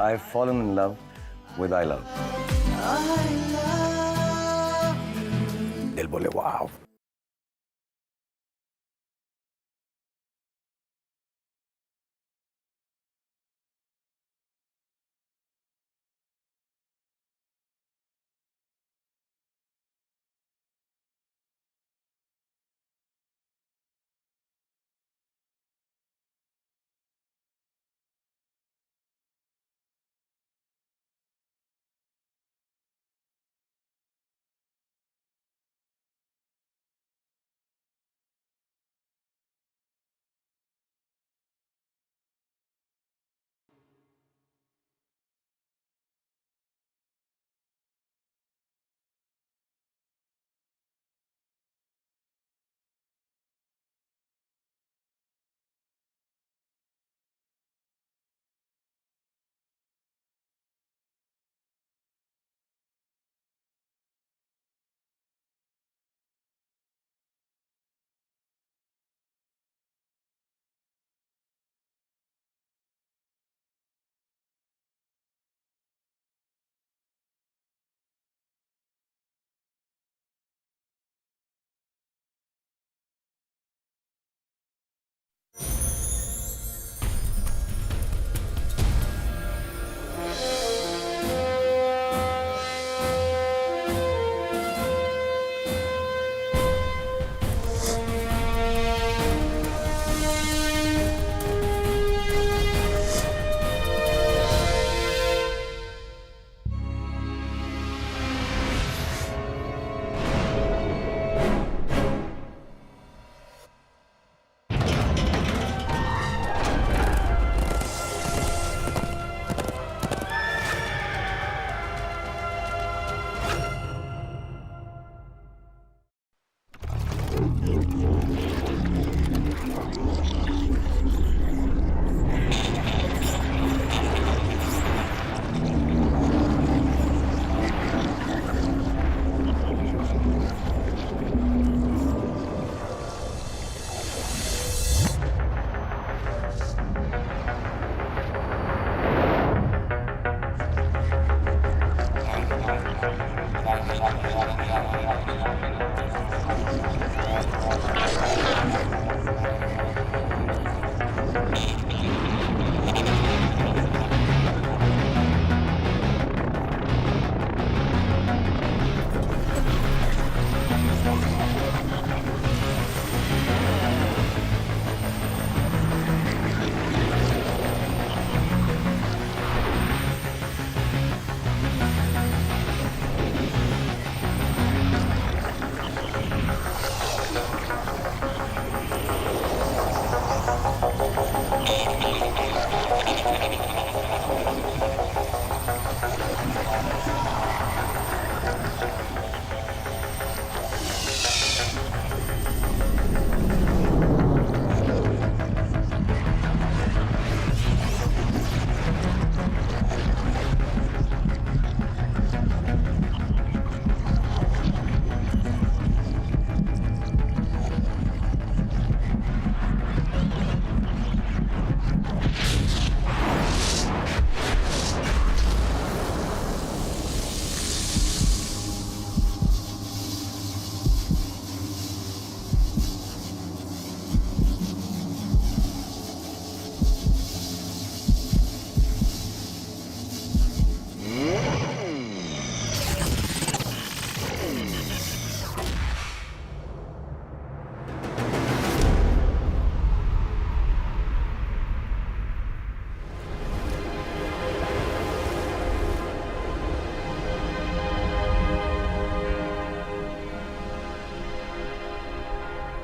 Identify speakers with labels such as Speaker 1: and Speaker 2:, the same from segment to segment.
Speaker 1: I've fallen in love with I love. दिल बोले वाव.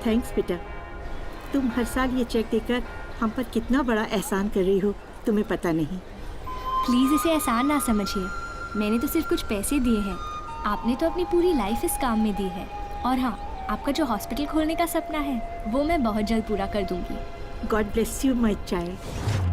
Speaker 2: Thanks बेटा, तुम हर साल ये चेक देकर हम पर कितना बड़ा एहसान कर रही हो, तुम्हें पता नहीं।
Speaker 3: प्लीज़ इसे एहसान ना समझिए, मैंने तो सिर्फ कुछ पैसे दिए हैं, आपने तो अपनी पूरी लाइफ इस काम में दी है। और हाँ, आपका जो हॉस्पिटल खोलने का सपना है वो मैं बहुत जल्द पूरा कर दूंगी।
Speaker 2: God bless you my child.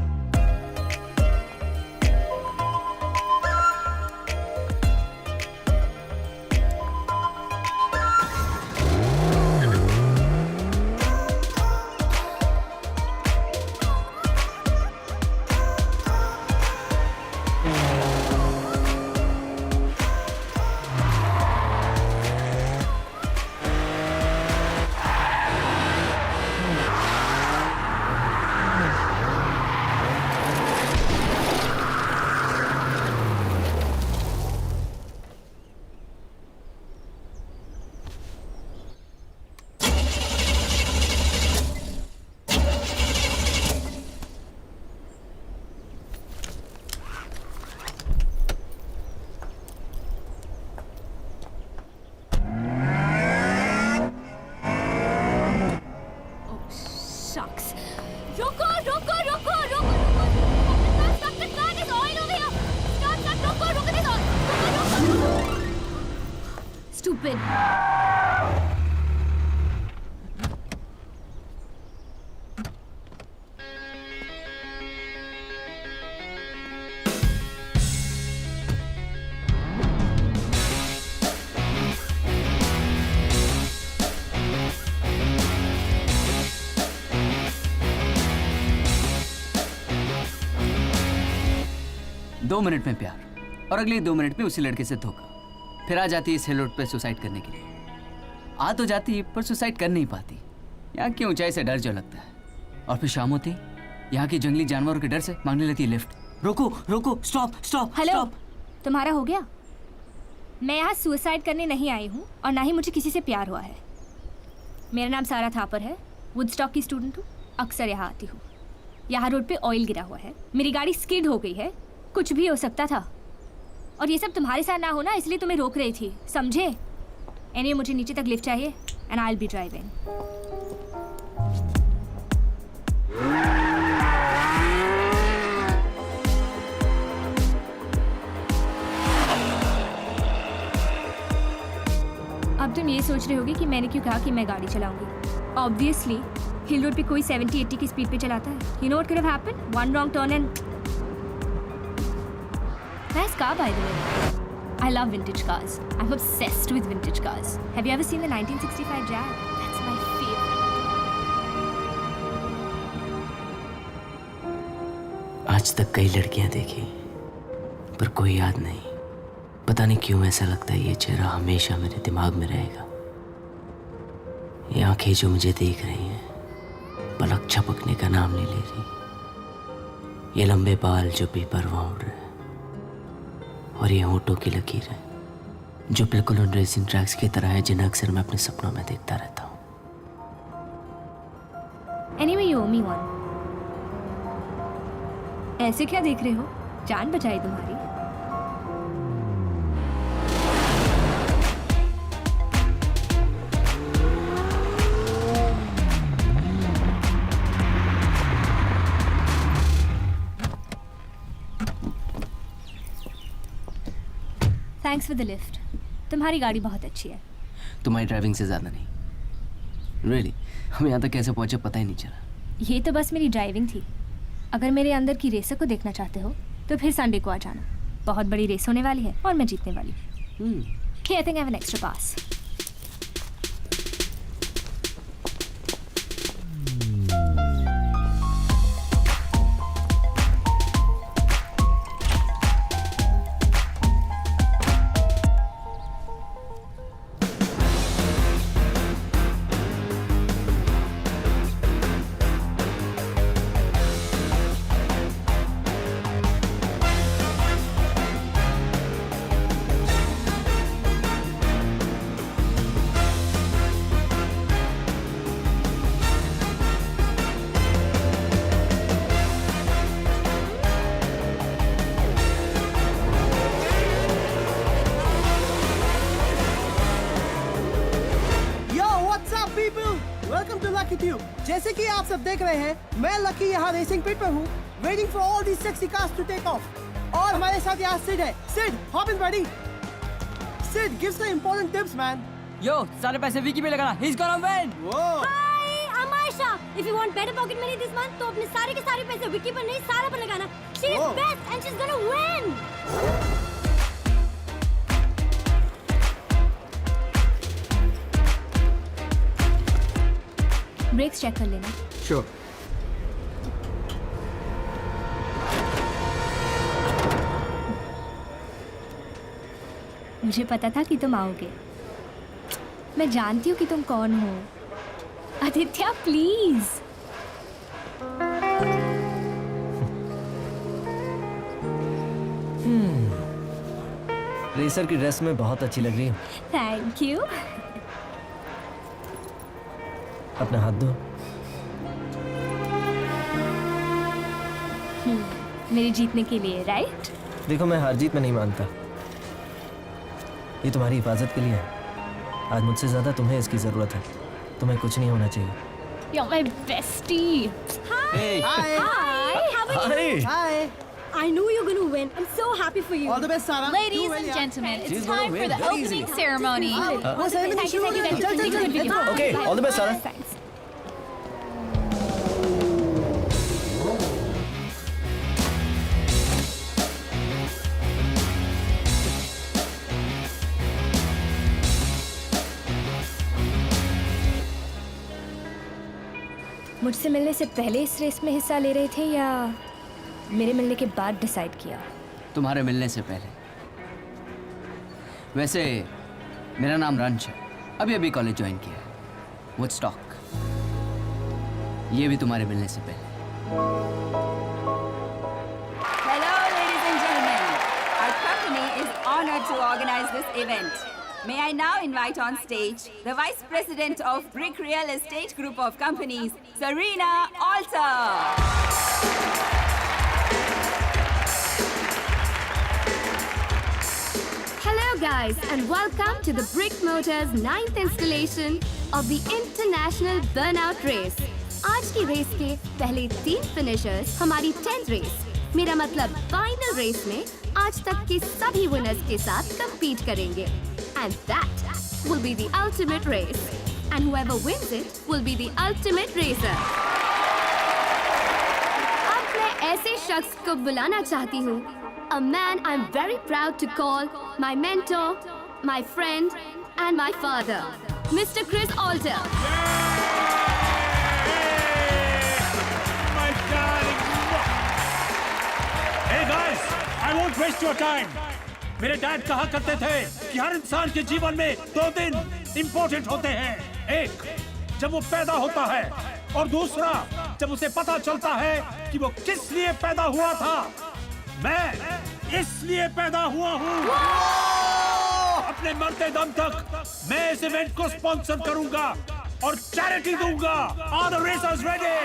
Speaker 3: stupid.
Speaker 4: दो मिनट में प्यार और अगले 2 मिनट में उसी लड़के से धोखा, फिर आ जाती इस हिल रोड पे सुसाइड करने के लिए। आ तो जाती पर सुसाइड कर नहीं पाती, यहाँ की ऊंचाई से डर जो लगता है। और फिर शाम होती यहाँ की जंगली जानवरों के डर से मांगने लगती है लिफ्ट। रोको रोको, स्टॉप स्टॉप।
Speaker 3: हेलो, तुम्हारा हो गया? मैं यहाँ सुसाइड करने नहीं आई हूँ और ना ही मुझे किसी से प्यार हुआ है। मेरा नाम सारा थापर है, वुडस्टॉक की स्टूडेंट हूँ, अक्सर यहाँ आती हूँ। यहाँ रोड पे ऑयल गिरा हुआ है, मेरी गाड़ी स्किड हो गई है, कुछ भी हो सकता था। और ये सब तुम्हारे साथ ना हो ना, इसलिए तुम्हें रोक रही थी, समझे? एनीवे, मुझे नीचे तक लिफ्ट चाहिए and I will be driving. अब तुम ये सोच रहे होगे कि मैंने क्यों कहा कि मैं गाड़ी चलाऊंगी। ऑब्वियसली हिल रोड पे कोई 70-80 की स्पीड पे चलाता है। You know what could have happened? One wrong turn and nice car, by the way. I love vintage cars. I'm obsessed with vintage cars. Have you ever seen the 1965 Jag? That's my favorite.
Speaker 5: आज तक कई लड़कियां देखी पर कोई याद नहीं। पता नहीं क्यों ऐसा लगता है ये चेहरा हमेशा मेरे दिमाग में रहेगा। ये आंखें जो मुझे देख रही हैं, पलक झपकने का नाम नहीं ले रही। ये लंबे बाल जो बेपरवाह उड़ रहे हैं, और ये होठों की लकीरें जो बिल्कुल उन रेसिंग ट्रैक्स की तरह है जिन्हें अक्सर मैं अपने सपनों में देखता रहता हूँ।
Speaker 3: Anyway, you owe me one. ऐसे क्या देख रहे हो? जान बचाई तुम्हारी। Thanks for the lift. तुम्हारी गाड़ी बहुत अच्छी है।
Speaker 5: तुम्हारी ड्राइविंग से ज़्यादा नहीं। रियली हम यहाँ तक कैसे पहुँचे पता ही नहीं चला।
Speaker 3: ये तो बस मेरी ड्राइविंग थी। अगर मेरे अंदर की रेसर को देखना चाहते हो तो फिर संडे को आ जाना। बहुत बड़ी रेस होने वाली है और मैं जीतने वाली हूँ। Okay, I think I have an extra pass.
Speaker 6: जैसे कि आप सब देख रहे हैं, मैं लकी यहाँ रेसिंग पिट पर हूँ, waiting for all these sexy cars to take off. और हमारे साथ यहाँ सिड है। Sid, hop in buddy. Sid, give some important tips, man.
Speaker 4: यो, सारे पैसे विकी पे लगाना, he's gonna win.
Speaker 6: Whoa.
Speaker 7: Hi, I'm Aisha. If you want better pocket money this month, तो अपने सारे के सारे पैसे विकी पर नहीं, सारा पर लगाना. She is best and she's gonna win.
Speaker 3: Brakes check कर लेना।
Speaker 6: Sure.
Speaker 3: मुझे पता था कि तुम आओगे। मैं जानती हूँ कि तुम कौन हो। आदित्य, प्लीज।
Speaker 5: रेसर की ड्रेस में बहुत अच्छी लग रही है।
Speaker 3: Thank you.
Speaker 5: अपना हाथ दो।
Speaker 3: मेरे जीतने के लिए, राइट?
Speaker 5: देखो, मैं हार जीत में नहीं मानता। ये तुम्हारी हिफाजत के लिए है। आज मुझसे ज्यादा तुम्हें इसकी जरूरत है। तुम्हें कुछ नहीं होना चाहिए।
Speaker 3: You're my bestie.
Speaker 6: Hi.
Speaker 7: Hi, how are you?
Speaker 6: Hi.
Speaker 7: I knew you're gonna win. I'm so happy for you.
Speaker 6: All the best, Sarah.
Speaker 8: Ladies
Speaker 6: Do well,
Speaker 8: and
Speaker 6: yeah.
Speaker 8: gentlemen, it's
Speaker 5: She's gonna
Speaker 8: time for
Speaker 5: win
Speaker 8: the
Speaker 5: very
Speaker 8: opening
Speaker 5: easily.
Speaker 8: ceremony.
Speaker 6: वो ceremony
Speaker 3: Thank you,
Speaker 6: शुरू
Speaker 3: thank you,
Speaker 6: हो
Speaker 3: thank
Speaker 6: गया।
Speaker 3: you.
Speaker 6: चल, चल, चल, चल।
Speaker 5: Okay, all the best, Sarah.
Speaker 3: Thanks. मुझसे मिलने से पहले इस रेस में हिस्सा ले रहे थे या मेरे मिलने के बाद डिसाइड किया?
Speaker 4: तुम्हारे मिलने से पहले। वैसे मेरा नाम रंश है, अभी अभी कॉलेज ज्वाइन किया है, वुडस्टॉक। ये भी तुम्हारे मिलने से पहले।
Speaker 9: Hello, ladies and gentlemen. Our company is honored to organize this event. May I now invite on stage the Vice President of Brick Real Estate Group of Companies, Serena Alter.
Speaker 7: Hello guys and welcome to the Brick Motors 9th installation of the International Burnout Race. आज की race के पहले 3 finishers हमारी 10th race, मेरा मतलब final race में आज तक के सभी विनर्स के साथ compete करेंगे. And that will be the ultimate race. And whoever wins it will be the ultimate racer. अब मैं ऐसे शख्स को बुलाना चाहती हूँ. A man I'm very proud to call my mentor, my friend, and my father, Mr. Chris Alter.
Speaker 10: My darling. Hey guys, I won't waste your time. मेरे dad कहा करते थे कि हर इंसान के जीवन में 2 दिन इम्पोर्टेंट होते हैं। एक, जब वो पैदा होता है, और दूसरा, जब उसे पता चलता है कि वो किस लिए पैदा हुआ था। मैं इसलिए पैदा हुआ हूँ। अपने मरते दम तक मैं इस इवेंट को स्पॉन्सर करूंगा और चैरिटी दूंगा। Are the racers ready?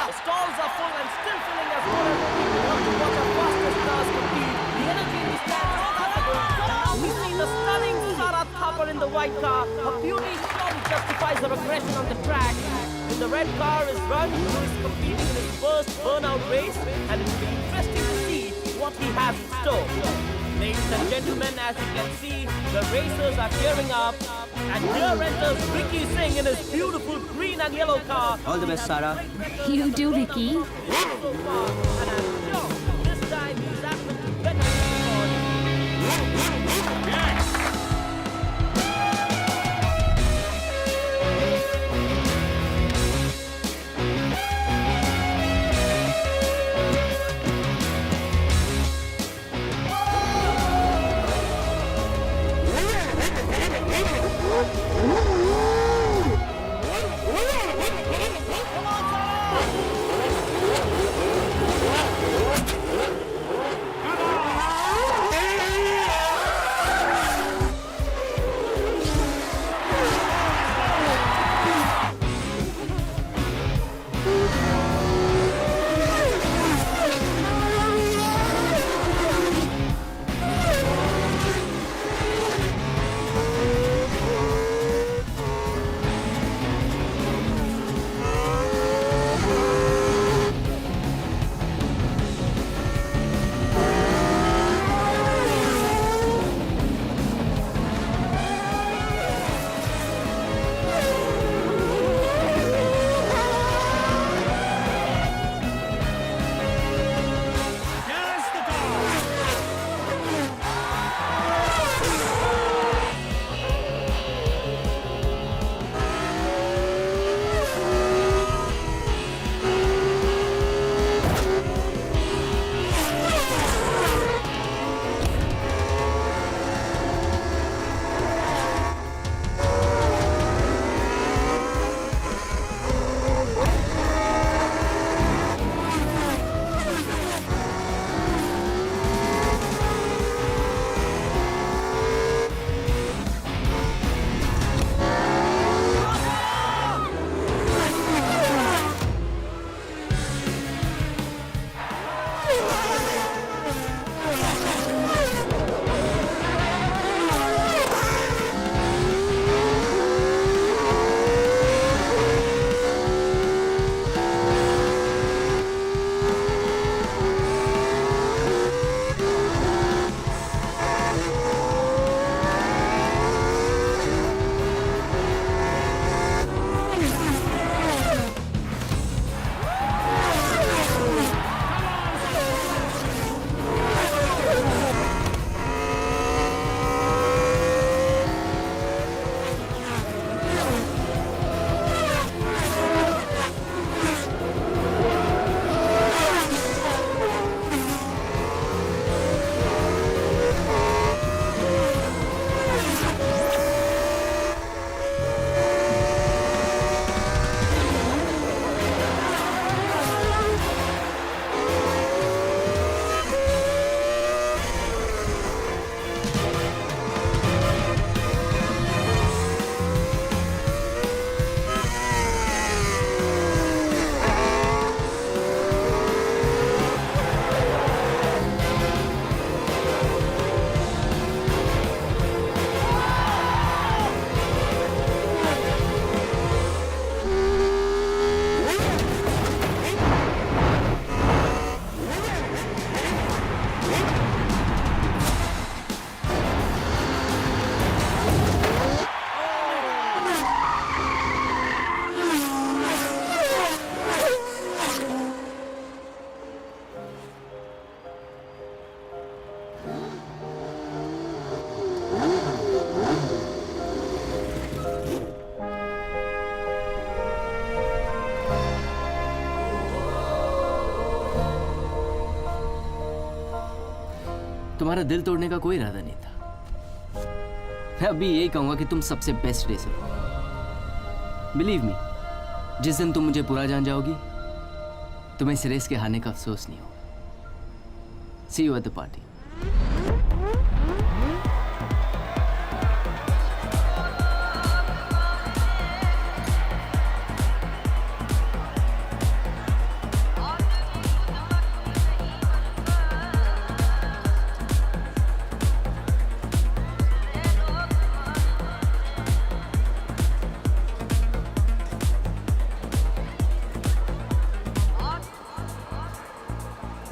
Speaker 6: The stalls are full and still filling as well as we want to watch our fastest stars compete. The energy in the stands is palpable. We see the stunning Sarah Thapar in the white car. Her beauty surely justifies her aggression on the track. In the red car is Run, who is competing in his first burnout race, and it will be interesting to see what he has in store. Ladies and gentlemen, as you can see, the racers are gearing up, and here enters Ricky Singh in his beautiful green and yellow car.
Speaker 5: All the best, Sarah.
Speaker 3: You do, Vicky.
Speaker 6: So far, and I'm sure this time he's happened to better record.
Speaker 4: तुम्हारा दिल तोड़ने का कोई इरादा नहीं था। मैं अभी यही कहूंगा कि तुम सबसे बेस्ट रेसर हो। बिलीव मी, जिस दिन तुम मुझे पूरा जान जाओगी, तुम्हें इस रेस के हारने का अफसोस नहीं होगा। सी यू एट द पार्टी।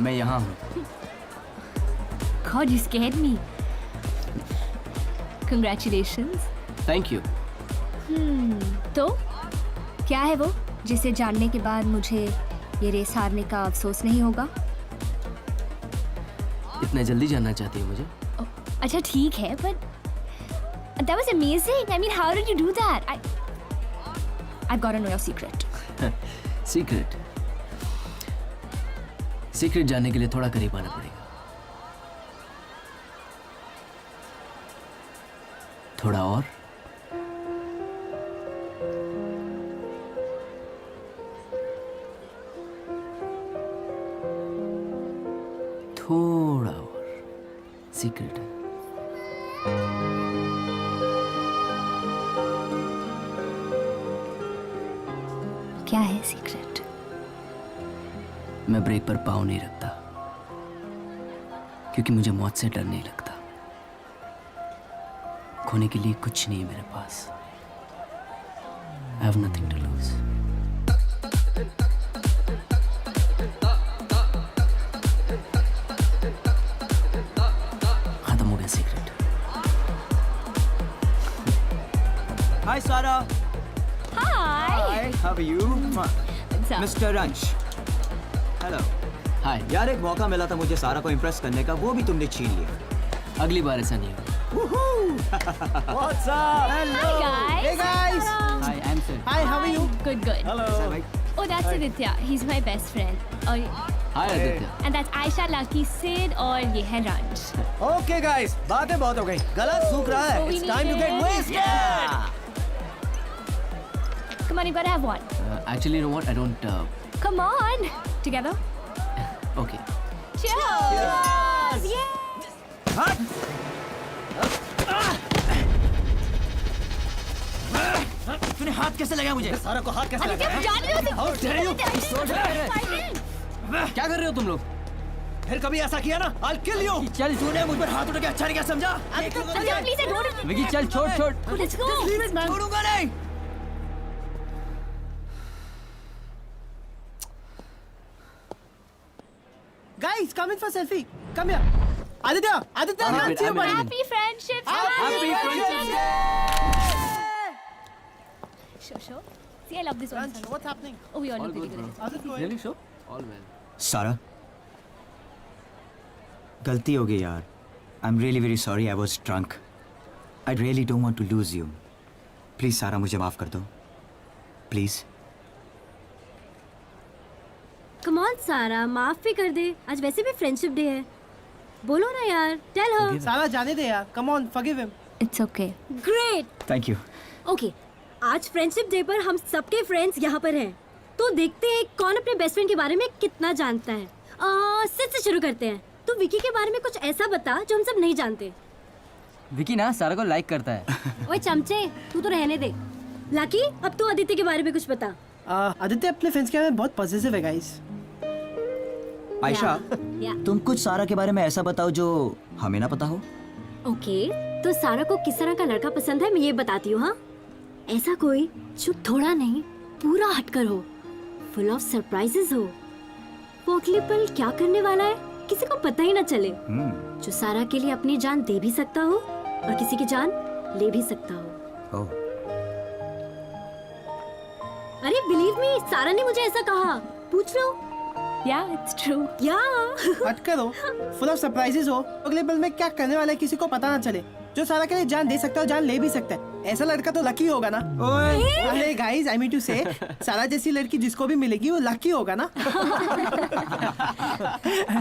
Speaker 4: मैं यहाँ हूँ।
Speaker 3: God, you scared me. Congratulations.
Speaker 4: Thank you.
Speaker 3: तो क्या है वो जिसे जानने के बाद मुझे ये रेस हारने का अफसोस नहीं होगा?
Speaker 4: इतना जल्दी जानना चाहती हो मुझे?
Speaker 3: अच्छा ठीक है, but that was amazing. I mean, how did you do that? I've got to know your secret.
Speaker 4: Secret जानने के लिए थोड़ा करीब आना पड़ेगा। थोड़ा और। थोड़ा और। सीक्रेट है।
Speaker 3: क्या है सीक्रेट?
Speaker 4: मैं ब्रेक पर पाँव नहीं रखता, क्योंकि मुझे मौत से डर नहीं लगता। खोने के लिए कुछ नहीं है मेरे पास। I have nothing to lose. खत्म हो गया secret.
Speaker 8: Hi Sara.
Speaker 3: Hi.
Speaker 8: How are you? Mr. Ranch. Hello.
Speaker 4: हाय।
Speaker 8: यार एक मौका मिला था मुझे सारा को इम्प्रेस करने का, वो भी तुमने छीन लिया।
Speaker 4: अगली बार ऐसा नहीं होगा।
Speaker 8: What's up?
Speaker 3: Hi guys.
Speaker 6: Hey guys.
Speaker 4: Hi, I am sir.
Speaker 6: Hi, how are you?
Speaker 3: Good, good.
Speaker 8: Hello.
Speaker 3: Oh, that's Aditya. He's my best friend. Oh,
Speaker 4: hi Aditya.
Speaker 3: and that's Aisha, Lucky, Sid, और ये है Ranch.
Speaker 8: Okay guys, बातें बहुत हो गई, गला सूख रहा है।
Speaker 3: So we
Speaker 8: It's time to
Speaker 3: need
Speaker 8: get
Speaker 3: it.
Speaker 8: wasted.
Speaker 3: Come on, you gotta have one.
Speaker 4: Actually, you know what? I don't.
Speaker 3: Come on. Together.
Speaker 4: Okay.
Speaker 3: Cheers. Yeah.
Speaker 8: हट! तूने हाथ कैसे लगाया मुझे? सारा को हाथ कैसे लगाया?
Speaker 3: जाने दो उसे।
Speaker 8: How dare you?
Speaker 4: क्या कर रहे हो तुम लोग?
Speaker 8: फिर कभी ऐसा किया ना? I'll kill you. चल तूने मुझ पर हाथ उठा के अच्छा नहीं क्या समझा?
Speaker 3: Aditya, please, I don't.
Speaker 4: Vicky चल छोड़ छोड़।
Speaker 3: Let's go.
Speaker 8: छोड़ूंगा नहीं।
Speaker 6: Guys, come in for selfie. Come here. Aditya, let's see you, buddy.
Speaker 3: Happy friendship.
Speaker 6: Happy friendship.
Speaker 3: Sure. See, I love this one.
Speaker 6: Ranch, what's happening?
Speaker 3: Oh, we all look really good.
Speaker 6: How's it going?
Speaker 4: Really sure? All well.
Speaker 8: सारा, गलती हो गई यार। I'm really very sorry. I was drunk. I really don't want to lose you. Please सारा, मुझे माफ कर दो। Please.
Speaker 7: कम ऑन सारा, माफ भी कर दे। आज वैसे भी फ्रेंडशिप डे है। बोलो ना यार, टेल हर।
Speaker 6: सारा जाने दे यार. Come on, forgive him.
Speaker 3: It's okay.
Speaker 7: Great.
Speaker 8: Thank you.
Speaker 7: Okay, आज फ्रेंडशिप डे पर हम सबके फ्रेंड्स यहाँ पर हैं। तो देखते हैं कौन अपने बेस्ट फ्रेंड के बारे में कितना जानता है। सिड से शुरू करते हैं। तो विकी के बारे में कुछ ऐसा बता जो हम सब नहीं जानते।
Speaker 4: विकी ना सारा को लाइक करता है।
Speaker 7: ओए चमचे, तू तो रहने दे। लाकी, अब तू आदित्य के बारे में कुछ बता।
Speaker 6: आदित्य अपने फ्रेंड्स के बारे में बहुत पॉजिटिव है गाइस.
Speaker 8: आयशा,
Speaker 7: या
Speaker 8: तुम कुछ सारा के बारे में ऐसा बताओ जो हमें ना पता हो.
Speaker 7: ओके, तो सारा को किस तरह का लड़का पसंद है मैं ये बताती हूँ. हाँ, ऐसा कोई जो थोड़ा नहीं पूरा हटकर हो, फुल ऑफ सरप्राइजेस हो, वो अगले पल क्या करने वाला है किसी को पता ही ना चले, जो सारा के लिए अपनी जान दे भी सकता हो और किसी की जान ले भी सकता हो.
Speaker 8: ओह,
Speaker 7: अरे बिलीव मी, सारा ने मुझे ऐसा कहा, पूछ लो.
Speaker 3: Yeah, it's true.
Speaker 6: हटकर हो, फुल ऑफ सरप्राइजेस हो, अगले पल में क्या करने वाला है किसी को पता ना चले, जो सारा के लिए जान दे सकता है और जान ले भी सकता है. ऐसा लड़का तो लकी होगा ना. अरे गाइस, आई मीन टू से सारा जैसी लड़की जिसको भी मिलेगी वो लकी होगा ना.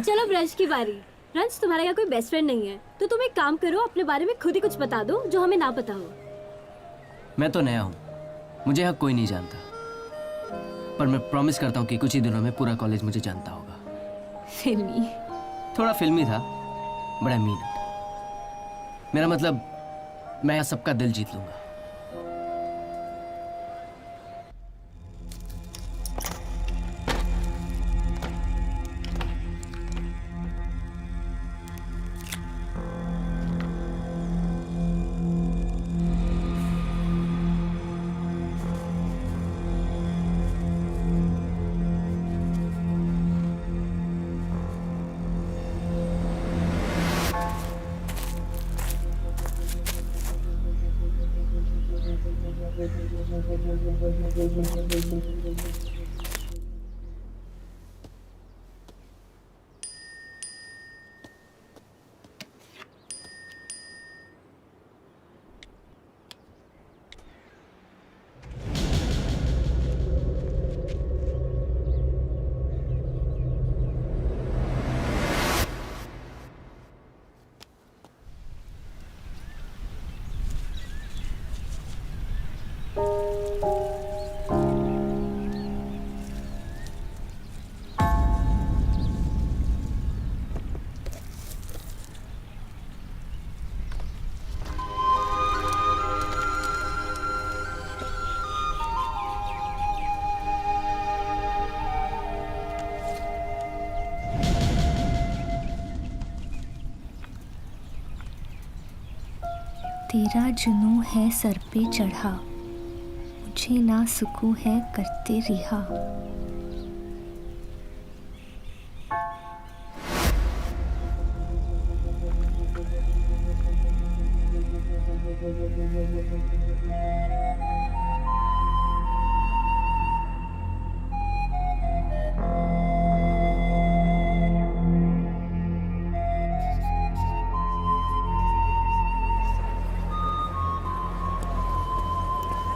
Speaker 7: चलो ब्रश की बारी.
Speaker 11: रंज, तुम्हारा यहाँ कोई बेस्ट फ्रेंड नहीं है, तो तुम एक काम करो, अपने बारे में खुद ही कुछ बता दो जो हमें ना पता हो।
Speaker 5: मैं तो नया हूँ, मुझे यहाँ कोई नहीं जानता, पर मैं प्रॉमिस करता हूँ कि कुछ ही दिनों में पूरा कॉलेज मुझे जानता होगा।
Speaker 3: फिल्मी।
Speaker 5: थोड़ा फिल्मी था, बड़ा मीन। मेरा मतलब मैं यहाँ सबका दिल जीत लूंगा।
Speaker 3: तेरा जुनून है सर पे चढ़ा, मुझे ना सुकून है करते रिहा।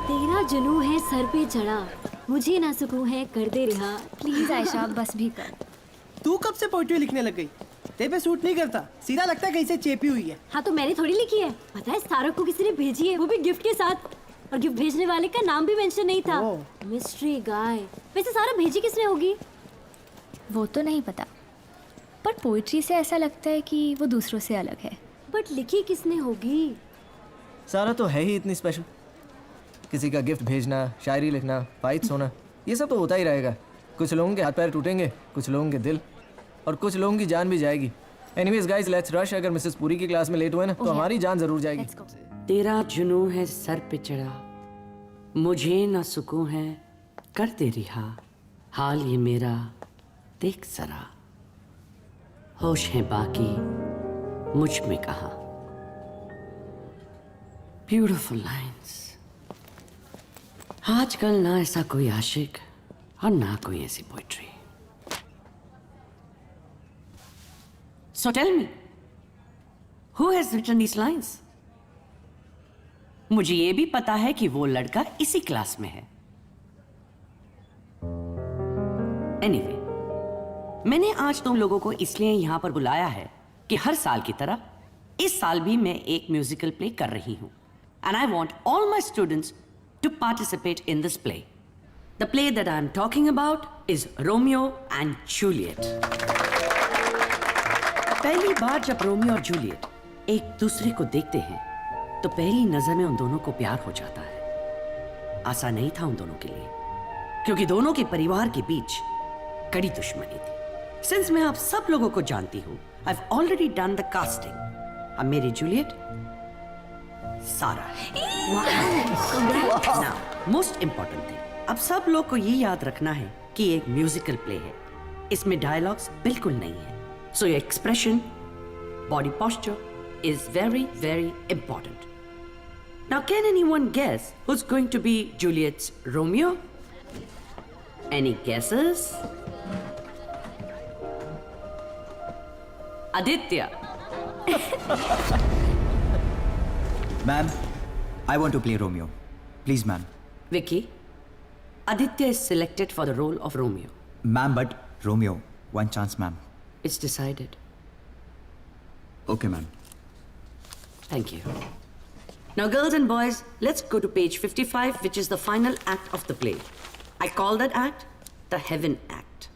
Speaker 11: तेरा जुनून है सर पे चढ़ा, मुझे ना सुकून है कर दे रिहा।
Speaker 3: प्लीज आयशा, बस भी कर।
Speaker 6: तू कब से पोइट्री लिखने लग गई? तेरे पे सूट नहीं करता, सीधा लगता है कहीं से चेपी हुई है।
Speaker 11: हाँ तो मैंने थोड़ी लिखी है, पता है सारक को किसी ने भेजी है, वो भी गिफ्ट के साथ, और गिफ्ट भेजने वाले का नाम भी मेंशन नहीं था। मिस्ट्री गाय। वैसे सारा भेजी किसने होगी?
Speaker 3: वो तो नहीं पता, पर पोइट्री से ऐसा लगता है कि वो दूसरों से अलग है।
Speaker 11: बट लिखी किसने होगी?
Speaker 12: सारा तो है ही इतनी स्पेशल। किसी का गिफ्ट भेजना, शायरी लिखना, फाइट्स होना, ये सब तो होता ही रहेगा। कुछ लोगों के हाथ पैर टूटेंगे, कुछ लोगों के दिल, और कुछ लोगों की जान भी जाएगी। Anyways guys, let's rush. अगर मिसेस पुरी की क्लास में लेट हुए ना तो हमारी जान जरूर जाएगी।
Speaker 13: तेरा जुनून है सर पे चढ़ा, मुझे ना सुकून है कर दे रिहा। हाल ये मेरा देख जरा, होश है बाकी मुझ में कहा। Beautiful lines. आजकल ना ऐसा कोई आशिक और ना कोई ऐसी poetry. So tell me, who has written these lines? मुझे ये भी पता है कि वो लड़का इसी क्लास में है। Anyway, मैंने आज तुम लोगों को इसलिए यहां पर बुलाया है कि हर साल की तरह इस साल भी मैं एक म्यूजिकल प्ले कर रही हूं। And I want all my students to participate in this play. The play that I am talking about is Romeo and Juliet. पहली बार जब रोमियो और जूलियट एक दूसरे को देखते हैं तो पहली नजर में उन दोनों को प्यार हो जाता है। आसान नहीं था उन दोनों के लिए, क्योंकि दोनों के परिवार के बीच कड़ी दुश्मनी थी। सिंस मैं आप सब लोगों को जानती हूँ, I've already done the casting. अब मेरी जूलियट सारा है। Now, most important thing, अब सब लोग को ये याद रखना है कि एक म्यूजिकल प्ले है, इसमें डायलॉग्स बिल्कुल नहीं है। So your expression, body posture is very, very important. Now, can anyone guess who's going to be Juliet's Romeo? Any guesses? Aditya.
Speaker 8: Ma'am, I want to play Romeo. Please, ma'am.
Speaker 13: Vicky, Aditya is selected for the role of Romeo.
Speaker 8: Ma'am, but Romeo, one chance, ma'am.
Speaker 13: It's decided.
Speaker 8: Okay, ma'am.
Speaker 13: Thank you. Now, girls and boys, let's go to page 55, which is the final act of the play. I call that act the Heaven Act.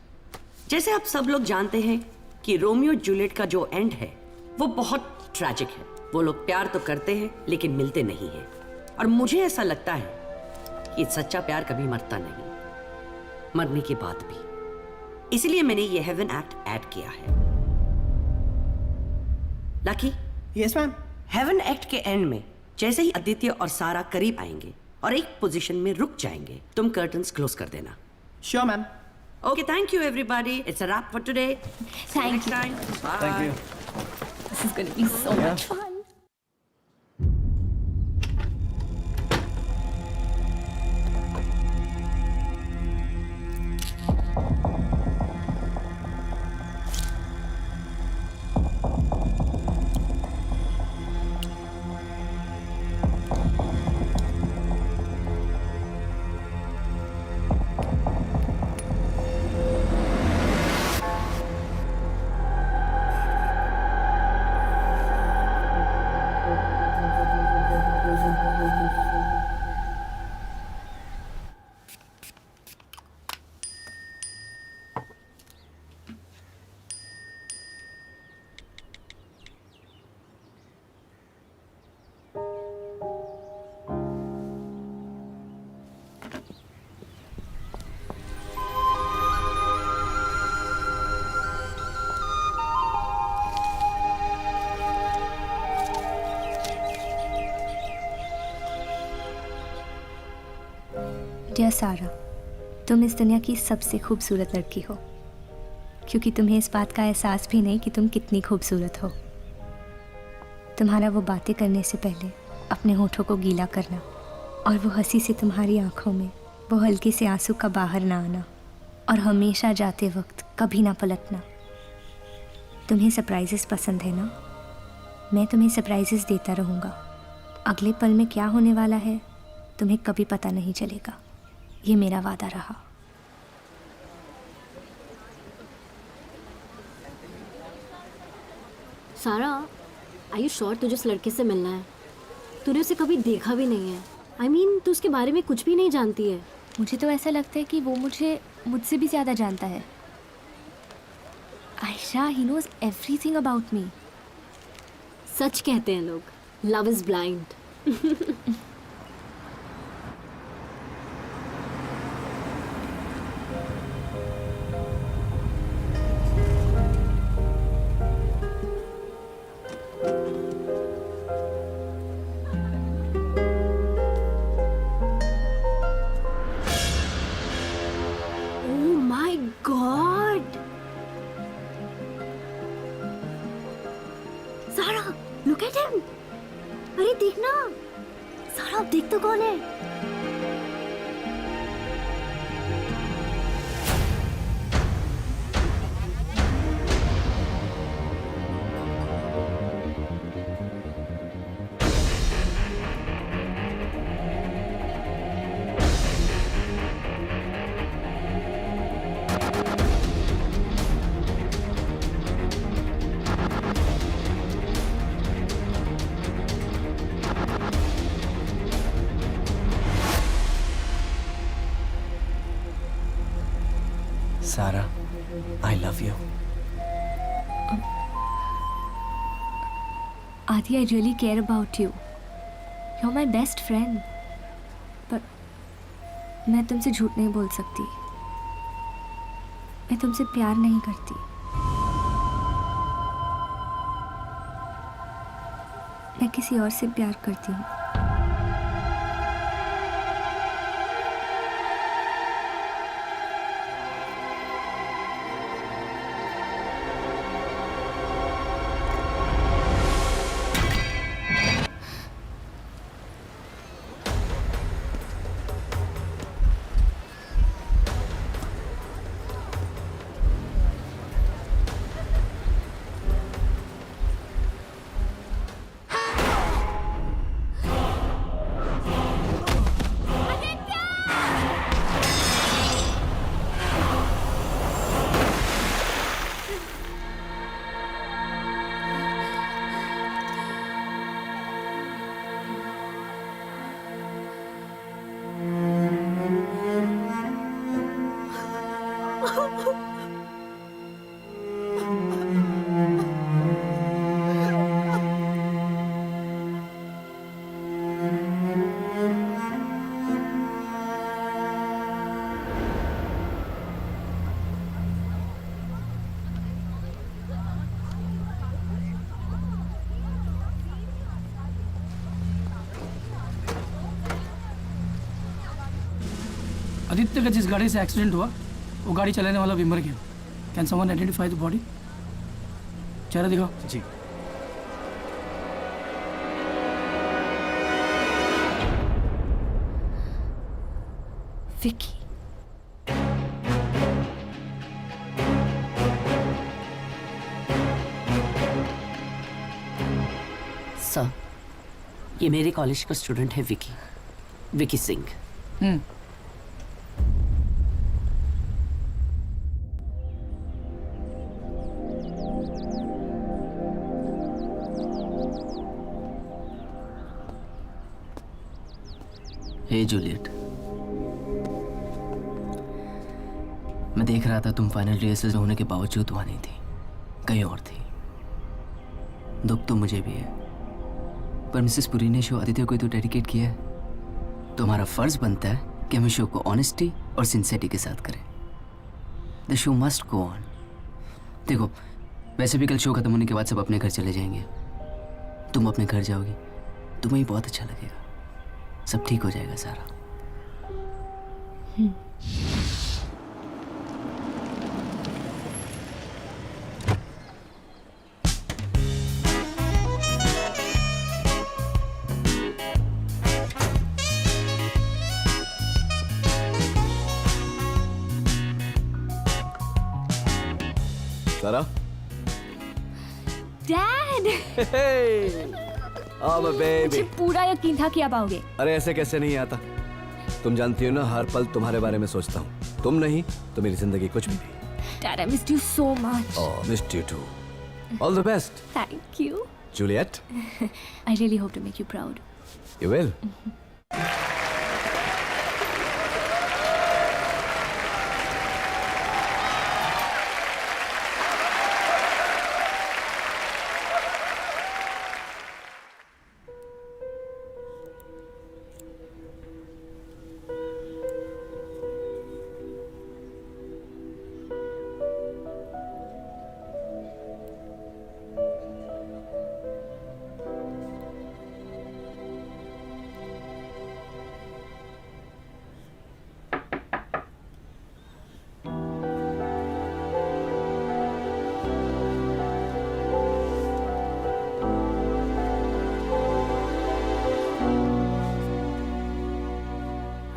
Speaker 13: जैसे आप सब लोग जानते हैं कि Romeo Juliet का जो and है वो बहुत ट्रैजिक है। वो लोग प्यार तो करते हैं लेकिन मिलते नहीं हैं। और मुझे ऐसा लगता है कि सच्चा प्यार कभी मरता नहीं, मरने के बाद भी। इसलिए मैंने ये हेवन एक्ट ऐड किया है। Lucky?
Speaker 6: Yes ma'am.
Speaker 13: Heaven act के एंड में जैसे ही आदित्य और सारा करीब आएंगे और एक पोजीशन में रुक जाएंगे, तुम कर्टन्स क्लोज कर देना।
Speaker 6: Sure ma'am.
Speaker 13: Okay, thank you everybody. It's a wrap for today.
Speaker 3: Thank you.
Speaker 13: Bye.
Speaker 12: Thank you.
Speaker 3: This is going to be so much fun. Dear Sara, तुम इस दुनिया की सबसे खूबसूरत लड़की हो, क्योंकि तुम्हें इस बात का एहसास भी नहीं कि तुम कितनी खूबसूरत हो। तुम्हारा वो बातें करने से पहले अपने होठों को गीला करना और वो हंसी से तुम्हारी आंखों में वो हल्के से आंसू का बाहर ना आना और हमेशा जाते वक्त कभी ना पलटना। तुम्हें सरप्राइजेस पसंद है ना? मैं तुम्हें सरप्राइजेस देता रहूँगा। अगले पल में क्या होने वाला है तुम्हें कभी पता नहीं चलेगा। ये मेरा वादा रहा।
Speaker 11: सारा, आर यू श्योर तुझे उस लड़के से मिलना है? तूने उसे कभी देखा भी नहीं है। I mean, तू उसके बारे में कुछ भी नहीं जानती है।
Speaker 3: मुझे तो ऐसा लगता है कि वो मुझसे भी ज़्यादा जानता है। Ayesha, he knows everything about me.
Speaker 11: सच कहते हैं लोग, love is blind. Look at him! अरे देखना, सारा अब देख तो कौन है?
Speaker 12: Sarah, I love you.
Speaker 3: Adi, I really care about you. You're my best friend. But मैं तुमसे झूठ नहीं बोल सकती। मैं तुमसे प्यार नहीं करती। मैं किसी और से प्यार करती हूँ।
Speaker 14: आदित्य का जिस गाड़ी से एक्सीडेंट हुआ वो गाड़ी चलाने वाला भी मर गया। Can someone identify the body? चेहरा दिखाओ।
Speaker 8: जी।
Speaker 3: विकी।
Speaker 13: सर, ये मेरे कॉलेज का स्टूडेंट है विकी सिंह।
Speaker 5: हे जूलियट, मैं देख रहा था तुम फाइनल रिहर्सल होने के बावजूद वहां नहीं थी, कहीं और थी। दुख तो मुझे भी है, पर मिसेस पुरी ने शो आदित्य को तो डेडिकेट किया है, तो हमारा फर्ज बनता है कि हम शो को ऑनेस्टी और सिंसियरिटी के साथ करें। The show must go on. देखो, वैसे भी कल शो खत्म होने के बाद सब अपने घर चले जाएंगे, तुम अपने घर जाओगी, तुम्हें ही बहुत अच्छा लगेगा, सब ठीक हो जाएगा सारा।
Speaker 1: सारा?
Speaker 3: डैड!
Speaker 1: Oh, my baby.
Speaker 3: मुझे पूरा यकीन था कि आप आओगे।
Speaker 1: अरे ऐसे कैसे नहीं आता? तुम जानती हो ना, हर पल तुम्हारे बारे में सोचता हूँ। तुम नहीं तो मेरी जिंदगी कुछ भी नहीं।
Speaker 3: Dad, I missed you so much.
Speaker 1: Oh, missed you too. All the best.
Speaker 3: Thank you.
Speaker 1: Juliet.
Speaker 3: I really hope to make you proud.
Speaker 1: You will.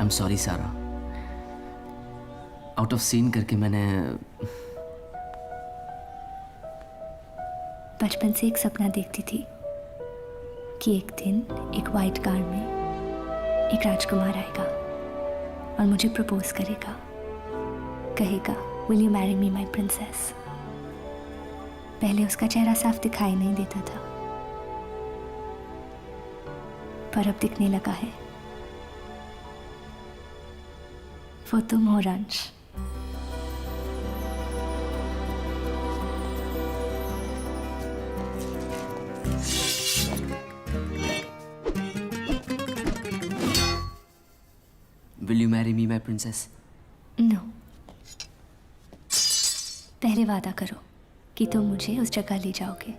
Speaker 5: I'm sorry सारा, आउट ऑफ सीन करके मैंने
Speaker 3: बचपन से एक सपना देखती थी कि एक दिन एक वाइट कार में एक राजकुमार आएगा और मुझे प्रपोज करेगा, कहेगा will you marry me my princess. पहले उसका चेहरा साफ दिखाई नहीं देता था, पर अब दिखने लगा है। वो तुम हो रंश।
Speaker 5: Will you marry me, my princess?
Speaker 3: No. पहले वादा करो कि तुम मुझे उस जगह ले जाओगे,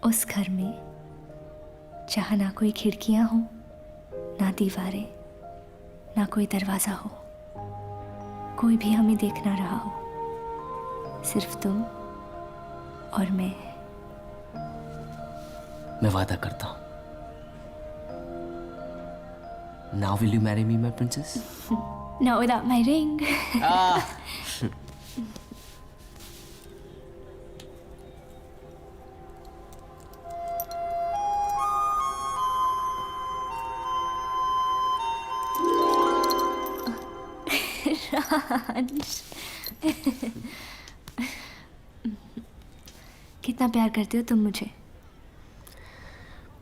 Speaker 3: उस घर में जहाँ ना कोई खिड़कियाँ हो, ना दीवारें, ना कोई दरवाजा हो, कोई भी हमें देख ना रहा हो, सिर्फ तुम और
Speaker 5: मैं वादा करता हूँ। Now will you marry me, my princess?
Speaker 3: No, without my ring. कितना प्यार करते हो तुम मुझे?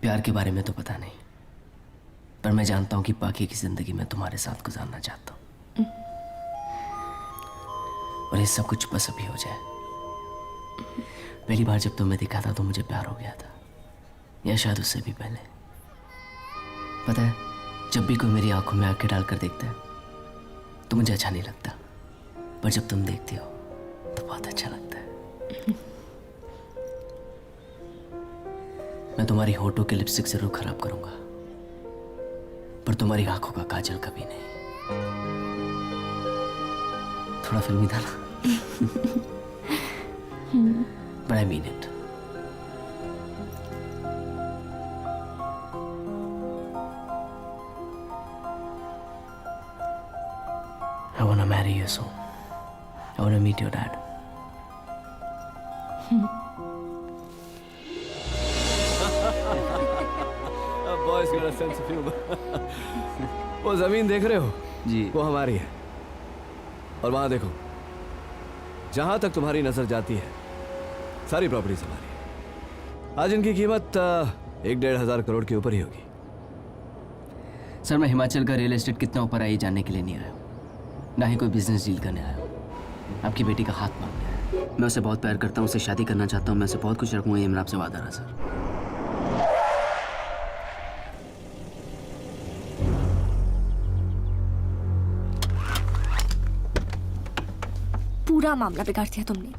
Speaker 5: प्यार के बारे में तो पता नहीं, पर मैं जानता हूं कि बाकी की जिंदगी में तुम्हारे साथ गुजारना चाहता हूं, और ये सब कुछ बस अभी हो जाए। पहली बार जब तुम्हें दिखा था तो मुझे प्यार हो गया था, या शायद उससे भी पहले। पता है, जब भी कोई मेरी आंखों में आंखें डालकर देखता है तो मुझे अच्छा नहीं लगता, पर जब तुम देखती हो तो बहुत अच्छा लगता है। मैं तुम्हारी होठों के लिपस्टिक जरूर खराब करूंगा, पर तुम्हारी आंखों का काजल कभी नहीं। थोड़ा फिल्मी था ना? But I mean it. I wanna marry you soon. I wanna meet your dad.
Speaker 1: Boys got a sense of humor. वो जमीन देख रहे हो
Speaker 4: जी।
Speaker 1: वो हमारी है और वहां देखो जहां तक तुम्हारी नजर जाती है सारी प्रॉपर्टीज हमारी है। आज इनकी कीमत 1-1.5 करोड़ के ऊपर ही होगी।
Speaker 4: सर मैं हिमाचल का रियल एस्टेट कितना ऊपर आई जानने के लिए नहीं आया, ना ही कोई बिजनेस डील करने आया। आपकी बेटी का हाथ मांगने आया।
Speaker 5: मैं उसे बहुत प्यार करता हूँ, उसे शादी करना चाहता हूँ, मैं उसे बहुत कुछ रखूँगा, ये मेरा आपसे वादा रहा सर।
Speaker 3: पूरा मामला बिगाड़ दिया तुमने।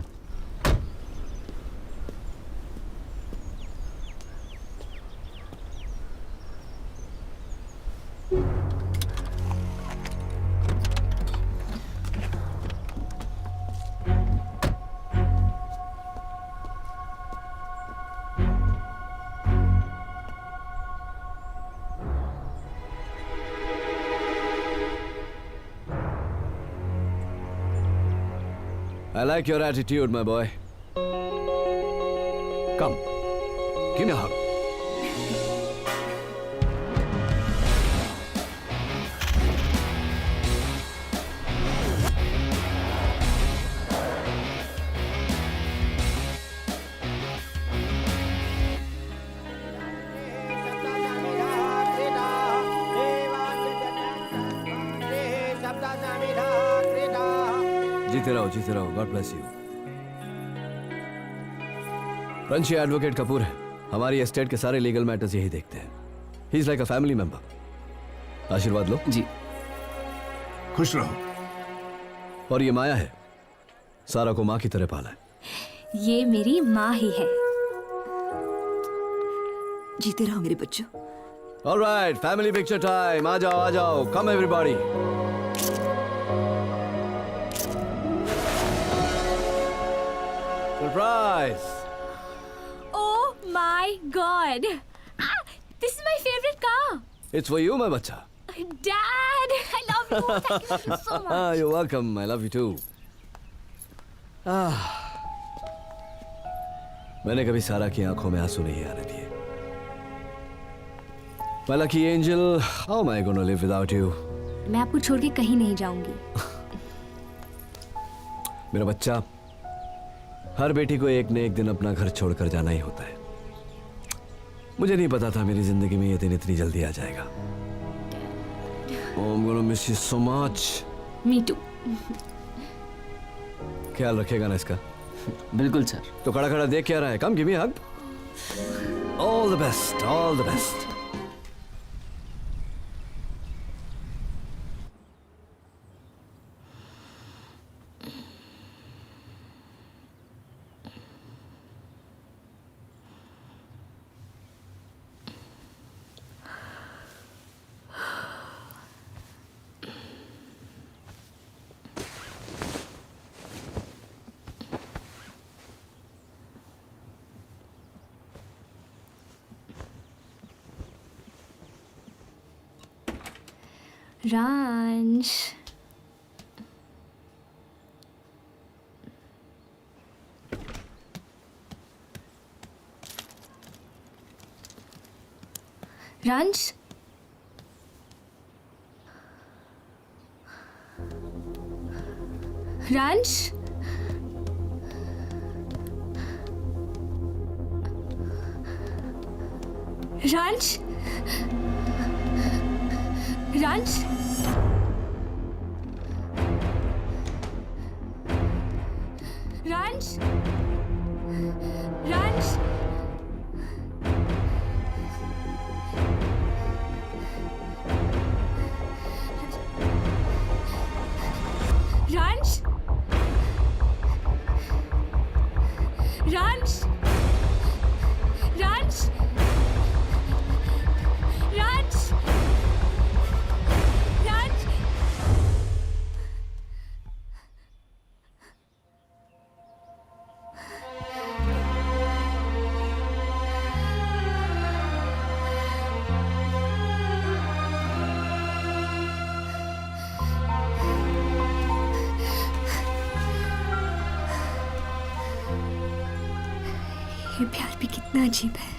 Speaker 1: I like your attitude, my boy. Come, give me a hug. जीते रहो, God bless you. Ranshi advocate Kapoor है, हमारी एस्टेट के सारे लीगल मैटर्स यही देखते हैं। He is like a family member. आशीर्वाद लो।
Speaker 4: जी।
Speaker 10: खुश रहो।
Speaker 1: और ये माया है, सारा को माँ की तरह पाला है।
Speaker 3: ये मेरी माँ ही है।
Speaker 2: जीते रहो मेरे बच्चों।
Speaker 1: Alright, family picture time. आ जाओ, come everybody. Surprise!
Speaker 3: Oh my God! This is my favorite car.
Speaker 1: It's for you, my bacha.
Speaker 3: Dad, I love you. Thank you so much.
Speaker 1: You're welcome. I love you too. मैंने कभी सारा की आंखों में आंसू नहीं आने दिए। My lucky angel, how am I going to live without you?
Speaker 3: मैं आपको छोड़ के कहीं नहीं जाऊंगी।
Speaker 1: मेरा बच्चा, हर बेटी को एक न एक दिन अपना घर छोड़कर जाना ही होता है। मुझे नहीं पता था मेरी जिंदगी में ये दिन इतनी जल्दी आ जाएगा। I'm gonna miss you so much.
Speaker 3: Me too.
Speaker 1: ख्याल रखेगा ना इसका?
Speaker 4: बिल्कुल सर।
Speaker 1: तो खड़ा खड़ा देख क्या रहा है? Come give me a hug. All the best, all the best.
Speaker 3: Ranch. Ranch. Ranch. Ranch. Ranch. Ranch. Ranch. Ranch. Ranch. Ranch. Ranch. Ranch. कितना अजीब है।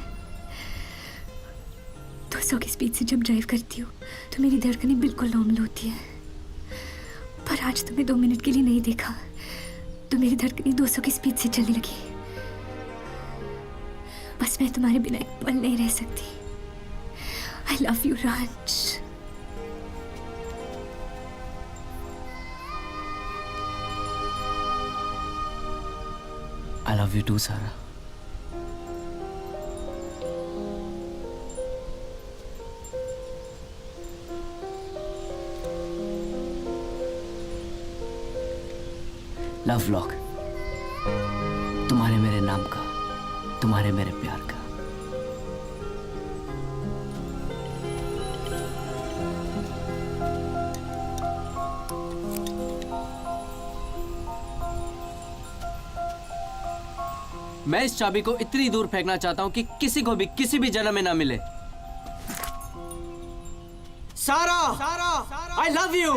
Speaker 3: 200 की स्पीड से जब ड्राइव करती हूँ तो मेरी धड़कनें बिल्कुल नॉर्मल होती है, पर आज तुम्हें 2 मिनट के लिए नहीं देखा तो मेरी धड़कनें 200 की स्पीड से चलने लगी। बस मैं तुम्हारे बिना एक पल नहीं रह सकती। I love you Raj.
Speaker 5: I love you too, Sara. Love lock, तुम्हारे मेरे नाम का, तुम्हारे मेरे प्यार का। मैं इस चाबी को इतनी दूर फेंकना चाहता हूं कि किसी को भी किसी भी जन्म में ना मिले। सारा, आई लव यू।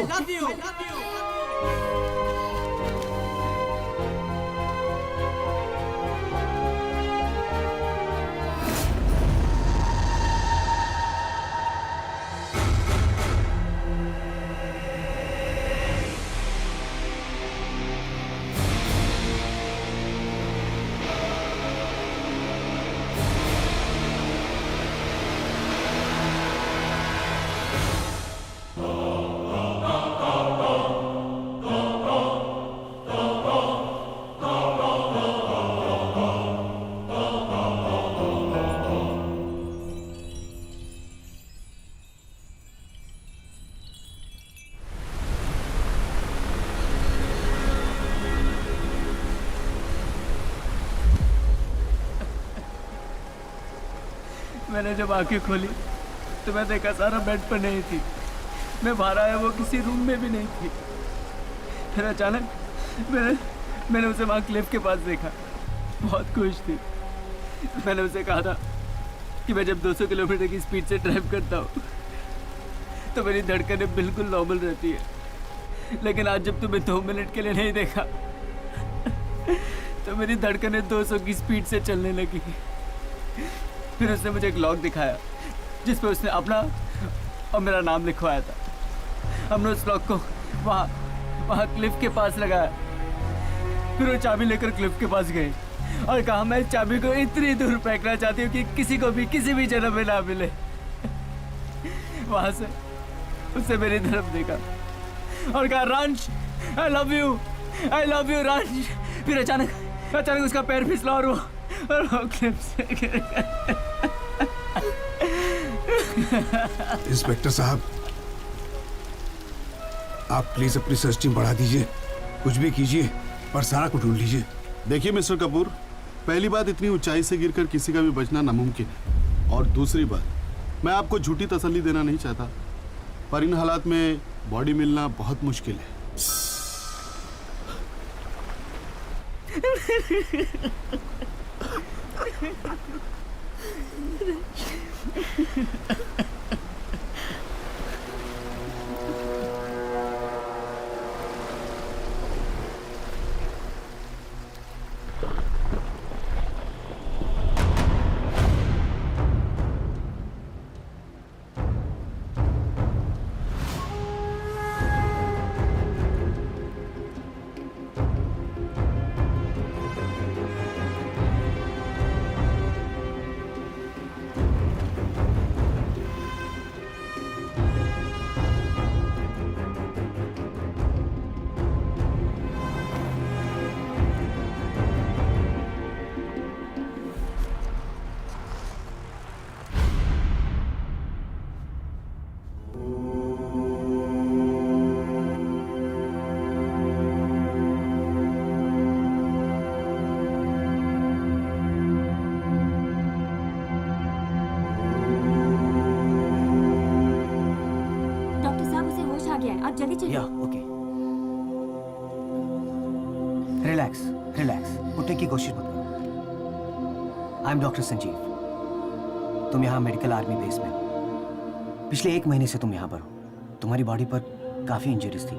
Speaker 12: मैंने जब आंखें खोली तो मैं देखा सारा बेड पर नहीं थी। मैं बाहर आया, वो किसी रूम में भी नहीं थी। फिर अचानक मैंने उसे वहाँ क्लिफ के पास देखा। बहुत खुश थी। मैंने उसे कहा था कि मैं जब 200 किलोमीटर की स्पीड से ड्राइव करता हूँ तो मेरी धड़कनें बिल्कुल नॉर्मल रहती है, लेकिन आज जब तुम्हें 2 मिनट के लिए नहीं देखा तो मेरी धड़कनें 200 की स्पीड से चलने लगी। फिर उसने मुझे एक लॉक दिखाया जिस पे उसने अपना और मेरा नाम लिखवाया था। हमने उस लॉक को वहाँ क्लिफ के पास लगाया। फिर वो चाबी लेकर क्लिफ के पास गए और कहा मैं इस चाबी को इतनी दूर फेंकना चाहती हूँ कि किसी को भी किसी भी जन्म में ना मिले। वहां से उससे मेरी तरफ देखा और कहा रांच, आई लव यू रांच। फिर अचानक उसका पैर फिसला और वो क्लिफ से गिर गया।
Speaker 15: इंस्पेक्टर साहब, आप प्लीज अपनी सर्च टीम बढ़ा दीजिए, कुछ भी कीजिए पर सारा को ढूंढ लीजिए।
Speaker 16: देखिए मिस्टर कपूर, पहली बात इतनी ऊंचाई से गिरकर किसी का भी बचना नामुमकिन है, और दूसरी बात मैं आपको झूठी तसल्ली देना नहीं चाहता, पर इन हालात में बॉडी मिलना बहुत मुश्किल है।
Speaker 11: जल्दी चलिए।
Speaker 8: ओके, रिलैक्स, उठने की कोशिश मत करो। I am doctor Sanjeev. तुम यहाँ मेडिकल आर्मी बेस में हो। पिछले 1 महीने से तुम यहाँ पर हो। तुम्हारी बॉडी पर काफी इंजरीज थी,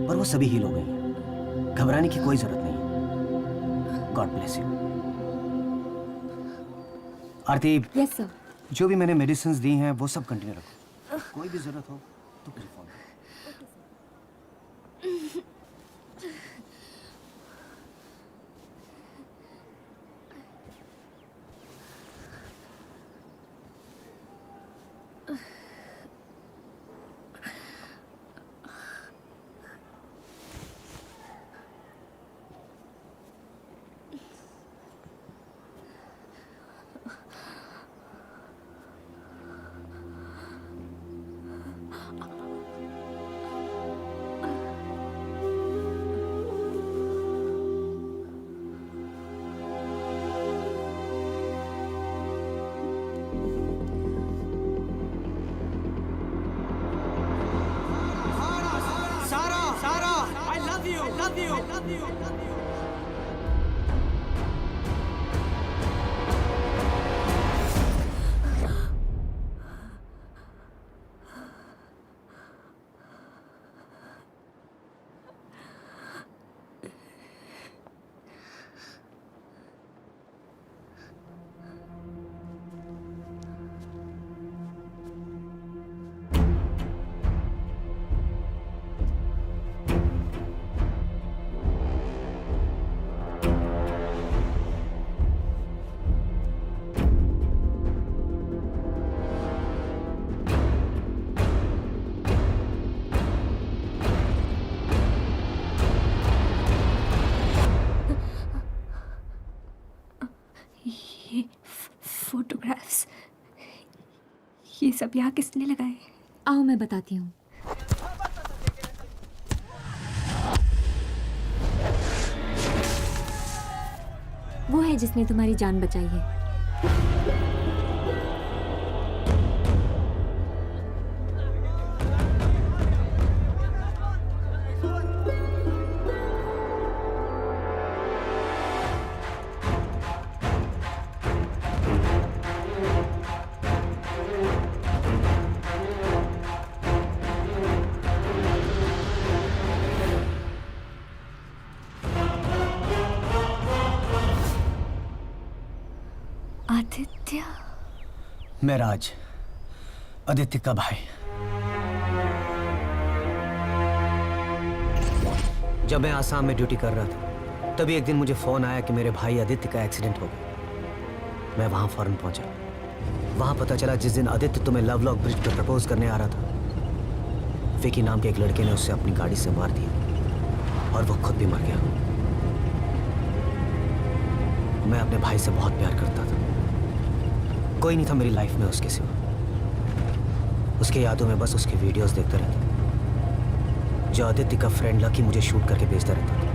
Speaker 8: पर वो सभी हील हो गई हैं। घबराने की कोई जरूरत नहीं। God bless you. Aarti,
Speaker 11: yes sir.
Speaker 8: जो भी मैंने मेडिसिन दी हैं वो सब कंटिन्यू रखो। कोई भी जरूरत हो तो मुझे फोन करो।
Speaker 3: फोटोग्राफ्स, ये सब यहाँ किसने लगाए?
Speaker 11: आओ मैं बताती हूँ। वो है जिसने तुम्हारी जान बचाई है।
Speaker 3: आदित्य,
Speaker 8: मैं राज, आदित्य का भाई। जब मैं आसाम में ड्यूटी कर रहा था तभी एक दिन मुझे फोन आया कि मेरे भाई आदित्य का एक्सीडेंट हो गया। मैं वहां फौरन पहुंचा। वहां पता चला जिस दिन आदित्य तुम्हें लवलॉक ब्रिज पर प्रपोज करने आ रहा था, विकी नाम के एक लड़के ने उससे अपनी गाड़ी से मार दिया और वो खुद भी मर गया। मैं अपने भाई से बहुत प्यार करता था। कोई नहीं था मेरी लाइफ में उसके सिवा। उसके यादों में बस उसकी वीडियोस देखता रहता, जो आदित्य का फ्रेंड लकी मुझे शूट करके भेजता रहता था।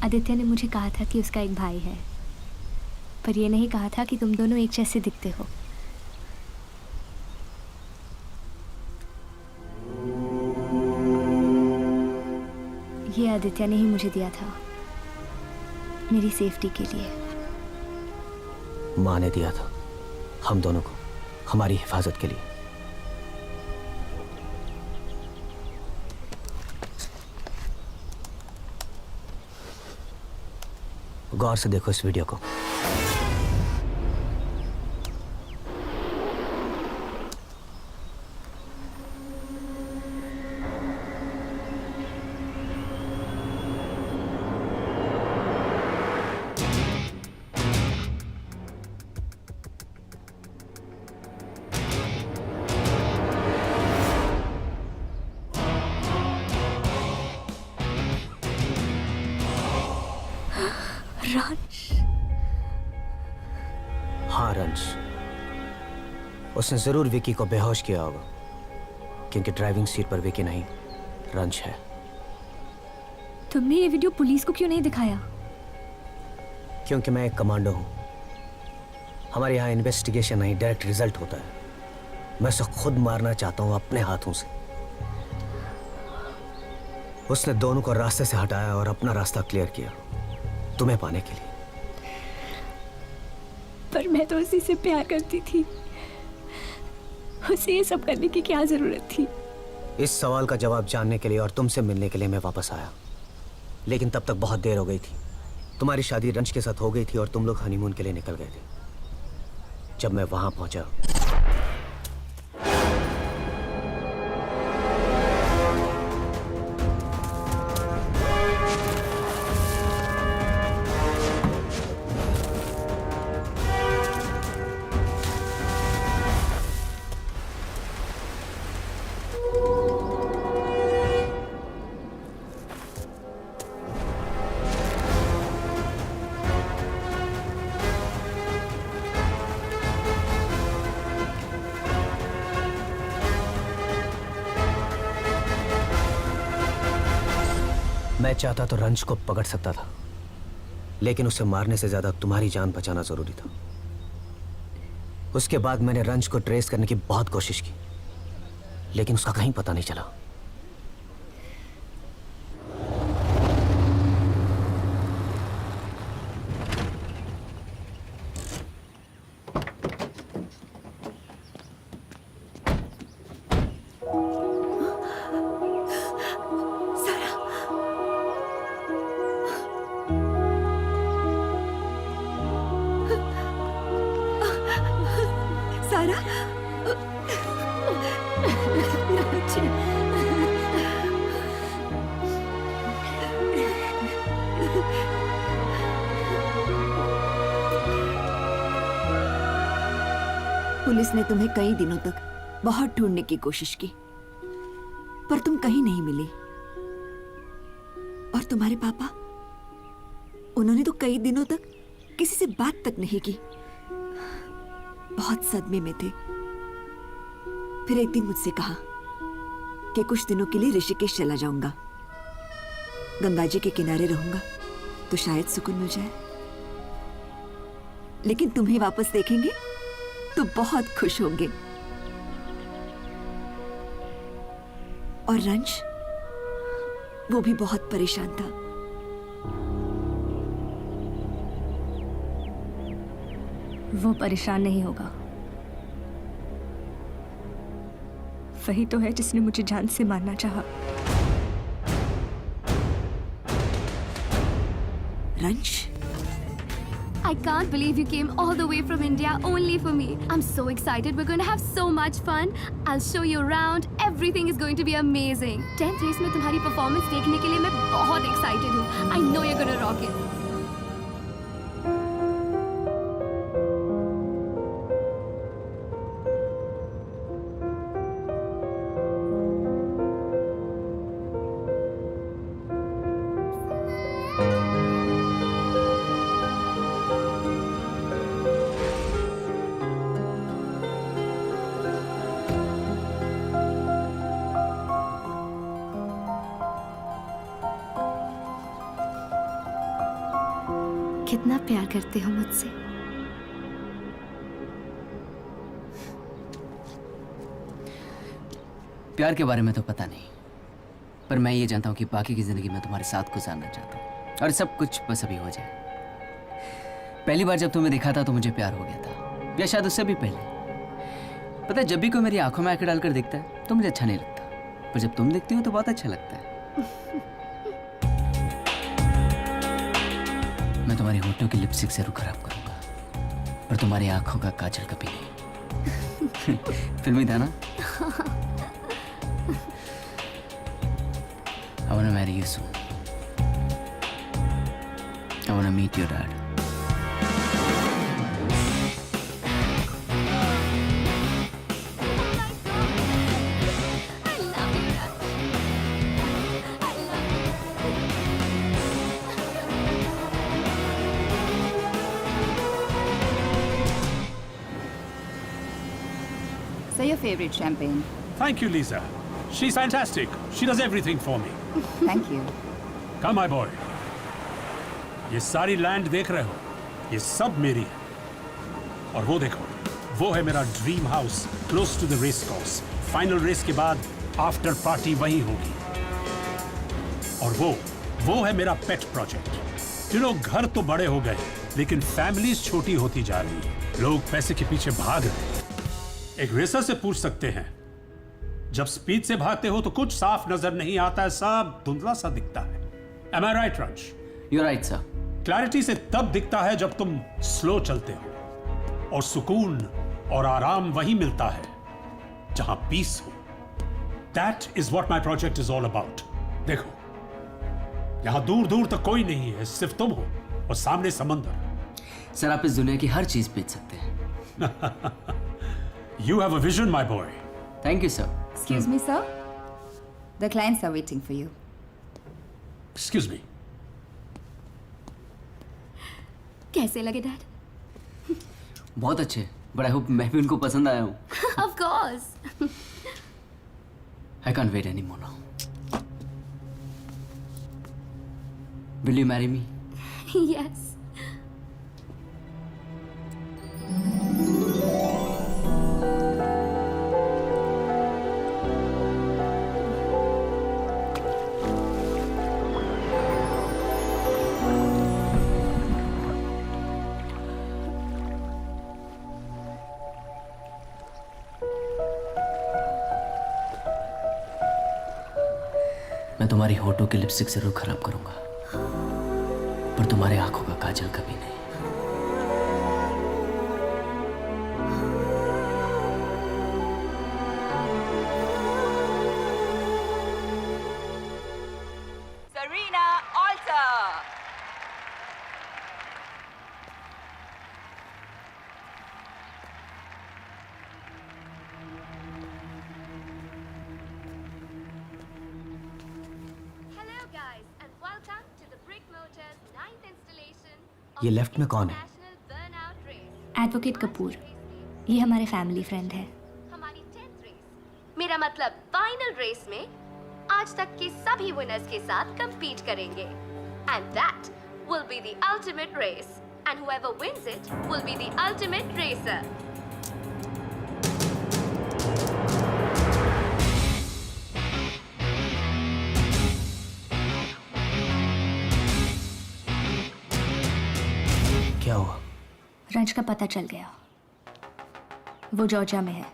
Speaker 3: आदित्य ने मुझे कहा था कि उसका एक भाई है, पर ये नहीं कहा था कि तुम दोनों एक जैसे दिखते हो। ये आदित्य ने ही मुझे दिया था, मेरी सेफ्टी के लिए।
Speaker 8: माँ ने दिया था हम दोनों को, हमारी हिफाजत के लिए। गौर से देखो इस वीडियो को। हाँ रंश, उसने जरूर विकी को बेहोश किया होगा, क्योंकि ड्राइविंग सीट पर विकी नहीं, रंश है।
Speaker 3: तुमने ये वीडियो पुलिस को क्यों नहीं दिखाया?
Speaker 8: क्योंकि मैं एक कमांडो हूं। हमारे यहाँ इन्वेस्टिगेशन नहीं, डायरेक्ट रिजल्ट होता है। मैं उसे खुद मारना चाहता हूं अपने हाथों से। उसने दोनों को रास्ते से हटाया और अपना रास्ता क्लियर किया, तुम्हें पाने के लिए।
Speaker 3: पर मैं तो उसी से प्यार करती थी, उसे ये सब करने की क्या जरूरत थी?
Speaker 8: इस सवाल का जवाब जानने के लिए और तुमसे मिलने के लिए मैं वापस आया, लेकिन तब तक बहुत देर हो गई थी। तुम्हारी शादी रंज के साथ हो गई थी और तुम लोग हनीमून के लिए निकल गए थे। जब मैं वहां पहुंचा मैं चाहता तो रंज को पकड़ सकता था, लेकिन उसे मारने से ज्यादा तुम्हारी जान बचाना जरूरी था। उसके बाद मैंने रंज को ट्रेस करने की बहुत कोशिश की, लेकिन उसका कहीं पता नहीं चला।
Speaker 17: पुलिस ने तुम्हें कई दिनों तक बहुत ढूंढने की कोशिश की, पर तुम कहीं नहीं मिली। और तुम्हारे पापा, उन्होंने तो कई दिनों तक किसी से बात तक नहीं की। बहुत सदमे में थे। फिर एक दिन मुझसे कहा कि कुछ दिनों के लिए ऋषिकेश चला जाऊंगा, गंगा जी के किनारे रहूंगा तो शायद सुकून मिल जाए। लेकिन तुम्हें वापस देखेंगे तो बहुत खुश होंगे। और रंज, वो भी बहुत परेशान था।
Speaker 3: वो परेशान नहीं होगा। वही तो है जिसने मुझे जान से मारना चाहा।
Speaker 17: रंज,
Speaker 7: I can't believe you came all the way from India only for me. I'm so excited. We're going to have so much fun. I'll show you around. Everything is going to be amazing. 10th race में तुम्हारी performance देखने के लिए मैं बहुत excited हूँ. I know you're going to rock it.
Speaker 17: कितना प्यार करते हो मुझसे।
Speaker 4: प्यार के बारे में तो पता नहीं, पर मैं ये जानता हूँ कि बाकी की जिंदगी में तुम्हारे साथ गुजारना चाहता हूँ और सब कुछ बस अभी हो जाए। पहली बार जब तुम्हें देखा था तो मुझे प्यार हो गया था, या शायद उससे भी पहले। पता है, जब भी कोई मेरी आंखों में आंखें डालकर देखता है तो मुझे अच्छा नहीं लगता, पर जब तुम देखती हो तो बहुत अच्छा लगता है। मैं तुम्हारी होठों की लिपस्टिक जरूर खराब करूंगा, पर तुम्हारी आंखों का काजल कभी नहीं। फिल्मी था ना? I wanna marry you soon. I wanna meet your dad.
Speaker 9: So your favorite champagne?
Speaker 10: Thank you, Lisa. She's fantastic. She does everything for me.
Speaker 9: Thank you.
Speaker 10: Come, my boy. ये सारी लैंड देख रहे हो, ये सब मेरी है। और वो देखो, वो है मेरा dream house close to the race course. Final race के बाद आफ्टर पार्टी वहीं होगी। और वो है मेरा पेट प्रोजेक्ट। You know, घर तो बड़े हो गए, लेकिन फैमिलीज छोटी होती जा रही है। लोग पैसे के पीछे भाग रहे हैं। एक रेसर से पूछ सकते हैं, जब स्पीड से भागते हो तो कुछ साफ नजर नहीं आता है, सब धुंधला सा दिखता है। Am I right, रंश?
Speaker 4: You're right, sir.
Speaker 10: Clarity से तब दिखता है जब तुम स्लो चलते हो, और सुकून और आराम वही मिलता है जहां पीस हो। That is what my project is all about. देखो, यहां दूर दूर तक कोई नहीं है, सिर्फ तुम हो और सामने समंदर।
Speaker 4: सर, आप इस दुनिया की हर चीज बेच सकते हैं।
Speaker 10: You have a vision, my boy.
Speaker 4: Thank you, sir.
Speaker 9: Excuse me, sir. The clients are waiting for you.
Speaker 10: Excuse me.
Speaker 11: कैसे लगे डैड?
Speaker 4: बहुत अच्छे, but I hope मैं भी उनको पसंद आया हूँ।
Speaker 11: Of course.
Speaker 4: I can't wait anymore now. Will you marry me?
Speaker 11: Yes.
Speaker 5: मैं तुम्हारी होठों की लिपस्टिक जरूर खराब करूंगा, पर तुम्हारे आंखों का काजल कभी नहीं।
Speaker 9: Serena Alter.
Speaker 7: Hello guys and welcome to the Brick Motors 9th installation
Speaker 8: ये लेफ्ट में कौन है?
Speaker 7: National Burnout Race.
Speaker 3: Advocate Kapoor, ये हमारे फैमिली फ्रेंड है।
Speaker 7: हमारी 10th रेस, मेरा मतलब फाइनल रेस में आज तक के सभी विनर्स के साथ compete करेंगे and that will be the ultimate race and whoever wins it will be the ultimate racer.
Speaker 8: क्या हुआ?
Speaker 3: रंज का पता चल गया, वो जॉर्जिया में है।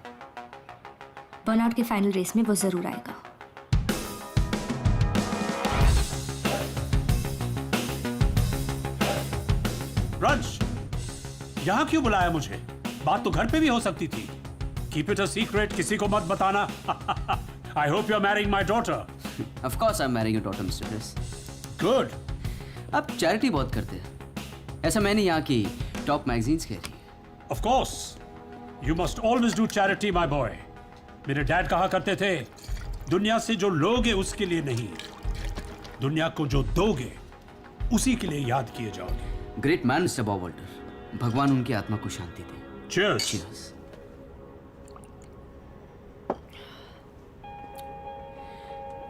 Speaker 3: बर्नआउट के फाइनल रेस में वो जरूर आएगा।
Speaker 10: रंश, यहां क्यों बुलाया मुझे? बात तो घर पे भी हो सकती थी। Keep it a secret, किसी को मत बताना। I hope you're marrying my daughter.
Speaker 4: Of course I'm marrying your daughter, Mr. Chris.
Speaker 10: Good.
Speaker 4: आप चैरिटी बहुत करते हैं, ऐसा मैंने यहाँ की टॉप मैगजीन्स कह रही है।
Speaker 10: Of course. You must always do charity, my boy. मेरे डैड कहा करते थे, दुनिया से जो लोगे उसके लिए नहीं, दुनिया को जो दोगे उसी के लिए याद किए जाओगे।
Speaker 4: Great man mister Bob Walter, भगवान उनकी आत्मा को शांति दे।
Speaker 10: Cheers.
Speaker 4: Cheers.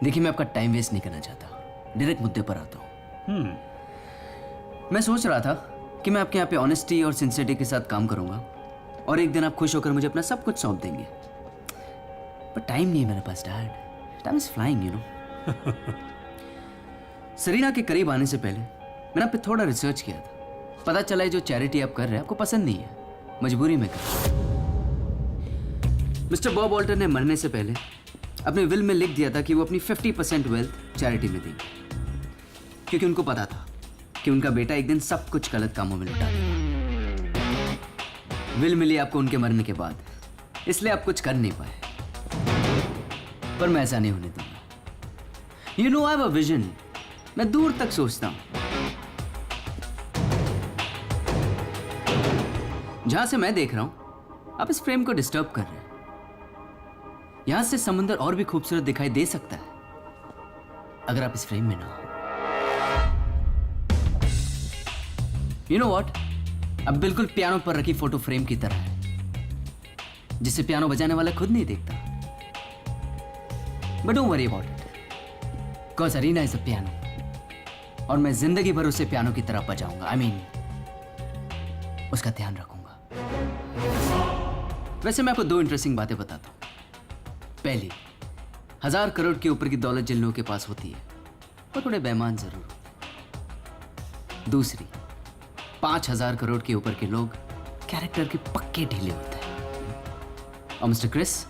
Speaker 4: देखिए, मैं आपका टाइम वेस्ट नहीं करना चाहता, डायरेक्ट मुद्दे पर आता हूँ। मैं सोच रहा था कि मैं आपके यहाँ पे ऑनेस्टी और सिंसियरिटी के साथ काम करूंगा और एक दिन आप खुश होकर मुझे अपना सब कुछ सौंप देंगे, पर टाइम नहीं है मेरे पास dad. Time is flying, you know. Sarina के करीब आने से पहले मैंने आप पे थोड़ा रिसर्च किया था। पता चला है जो चैरिटी आप कर रहे हैं आपको पसंद नहीं है, मजबूरी में कर। मिस्टर बॉब वॉल्टर ने मरने से पहले अपने विल में लिख दिया था कि वो अपनी 50% वेल्थ चैरिटी में देंगे, क्योंकि उनको पता था कि उनका बेटा एक दिन सब कुछ गलत कामों में लुटा देगा। विल मिली आपको उनके मरने के बाद, इसलिए आप कुछ कर नहीं पाए, पर मैं ऐसा नहीं होने दूंगा। You know I have a vision, मैं दूर तक सोचता हूं। जहां से मैं देख रहा हूं आप इस फ्रेम को डिस्टर्ब कर रहे हैं। यहां से समुंदर और भी खूबसूरत दिखाई दे सकता है अगर आप इस फ्रेम में ना हो। यू नो व्हाट, अब बिल्कुल पियानो पर रखी फोटो फ्रेम की तरह है, जिसे पियानो बजाने वाला खुद नहीं देखता। But don't worry about it, because Serena is a piano, और मैं जिंदगी भर उसे पियानो की तरह बजाऊंगा। आई मीन, उसका ध्यान रखूंगा। वैसे मैं आपको दो इंटरेस्टिंग बातें बताता हूं। पहली, 1000 करोड़ के ऊपर की दौलत जिन लोगों के पास होती है वो थोड़े बेईमान जरूर होते। दूसरी, 5000 करोड़ के ऊपर के लोग कैरेक्टर के पक्के ढीले होते हैं, और मिस्टर क्रिस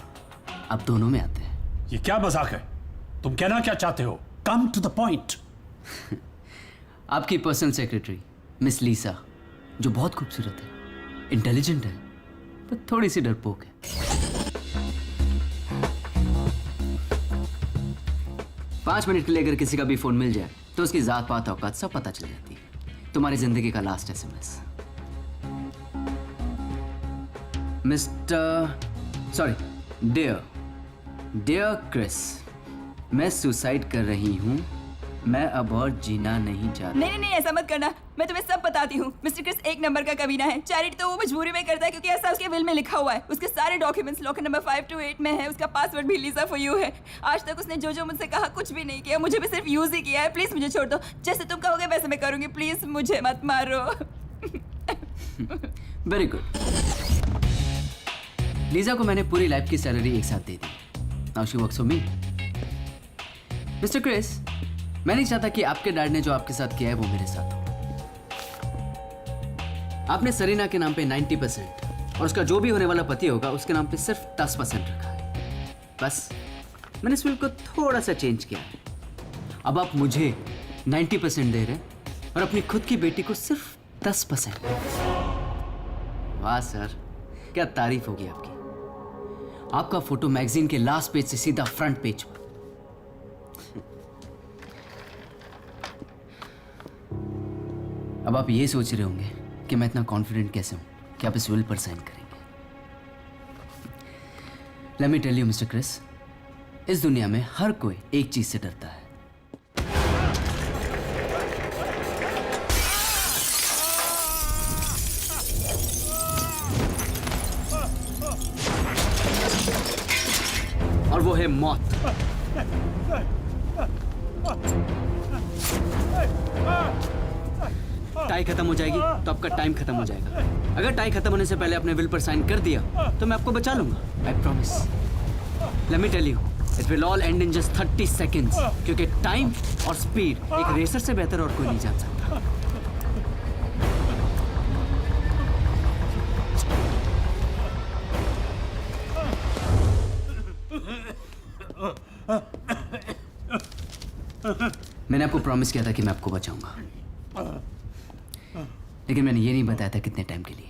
Speaker 4: आप दोनों में आते हैं।
Speaker 10: ये क्या मजाक है? तुम कहना क्या चाहते हो? Come to the point.
Speaker 4: आपकी पर्सनल सेक्रेटरी मिस लीसा, जो बहुत खूबसूरत है, इंटेलिजेंट है, पर थोड़ी सी डरपोक है। 5 मिनट के लिए अगर किसी का भी फोन मिल जाए तो उसकी जात पात औकात सब पता चल जाती है। तुम्हारी जिंदगी का लास्ट SMS। डियर क्रिस, मैं सुसाइड कर रही हूँ। मैं अब और जीना नहीं चाहता।
Speaker 9: नहीं, ऐसा मत करना। मैं तुम्हें सब बताती हूँ। मिस्टर क्रिस एक नंबर का कमीना है। चैरिटी तो वो मजबूरी में करता है क्योंकि ऐसा उसके विल में लिखा हुआ है। उसके सारे डॉक्यूमेंट्स लॉकर नंबर 528 में है। उसका पासवर्ड भी लीसा फॉर यू है। आज तक उसने जो मुझसे कहा कुछ भी नहीं किया, मुझे भी सिर्फ यूज ही किया है। प्लीज मुझे छोड़ दो। जैसे तुम कहोगे वैसे मैं करूंगी। प्लीज मुझे मत मारो।
Speaker 4: Very good. लीजा को मैंने पूरी लाइफ की सैलरी एक साथ दे दी। Now she works for me. Mister Chris, मैं नहीं चाहता कि आपके डैड ने जो आपके साथ किया है वो मेरे साथ हो। आपने सरीना के नाम पे 90% और उसका जो भी होने वाला पति होगा उसके नाम पे सिर्फ 10% रखा है। बस मैंने इस विल को थोड़ा सा चेंज किया है। अब आप मुझे 90% दे रहे हैं और अपनी खुद की बेटी को सिर्फ 10%। वाह सर, क्या तारीफ होगी आपकी। आपका फोटो मैगजीन के लास्ट पेज से सीधा फ्रंट पेज पर। अब आप ये सोच रहे होंगे कि मैं इतना कॉन्फिडेंट कैसे हूं कि आप इस विल पर साइन करेंगे। Let me tell you mister Chris, इस दुनिया में हर कोई एक चीज से डरता है। और वो है मौत। टाई खत्म हो जाएगी तो आपका टाइम खत्म हो जाएगा। अगर टाई खत्म होने से पहले आपने विल पर साइन कर दिया तो मैं आपको बचा लूंगा। I promise. Let me tell you, it will all end in just 30 seconds, क्योंकि टाइम और स्पीड एक रेसर से बेहतर और कोई नहीं जान सकता। मैंने आपको प्रॉमिस किया था कि मैं आपको बचाऊंगा, लेकिन मैंने ये नहीं बताया था कितने टाइम के लिए।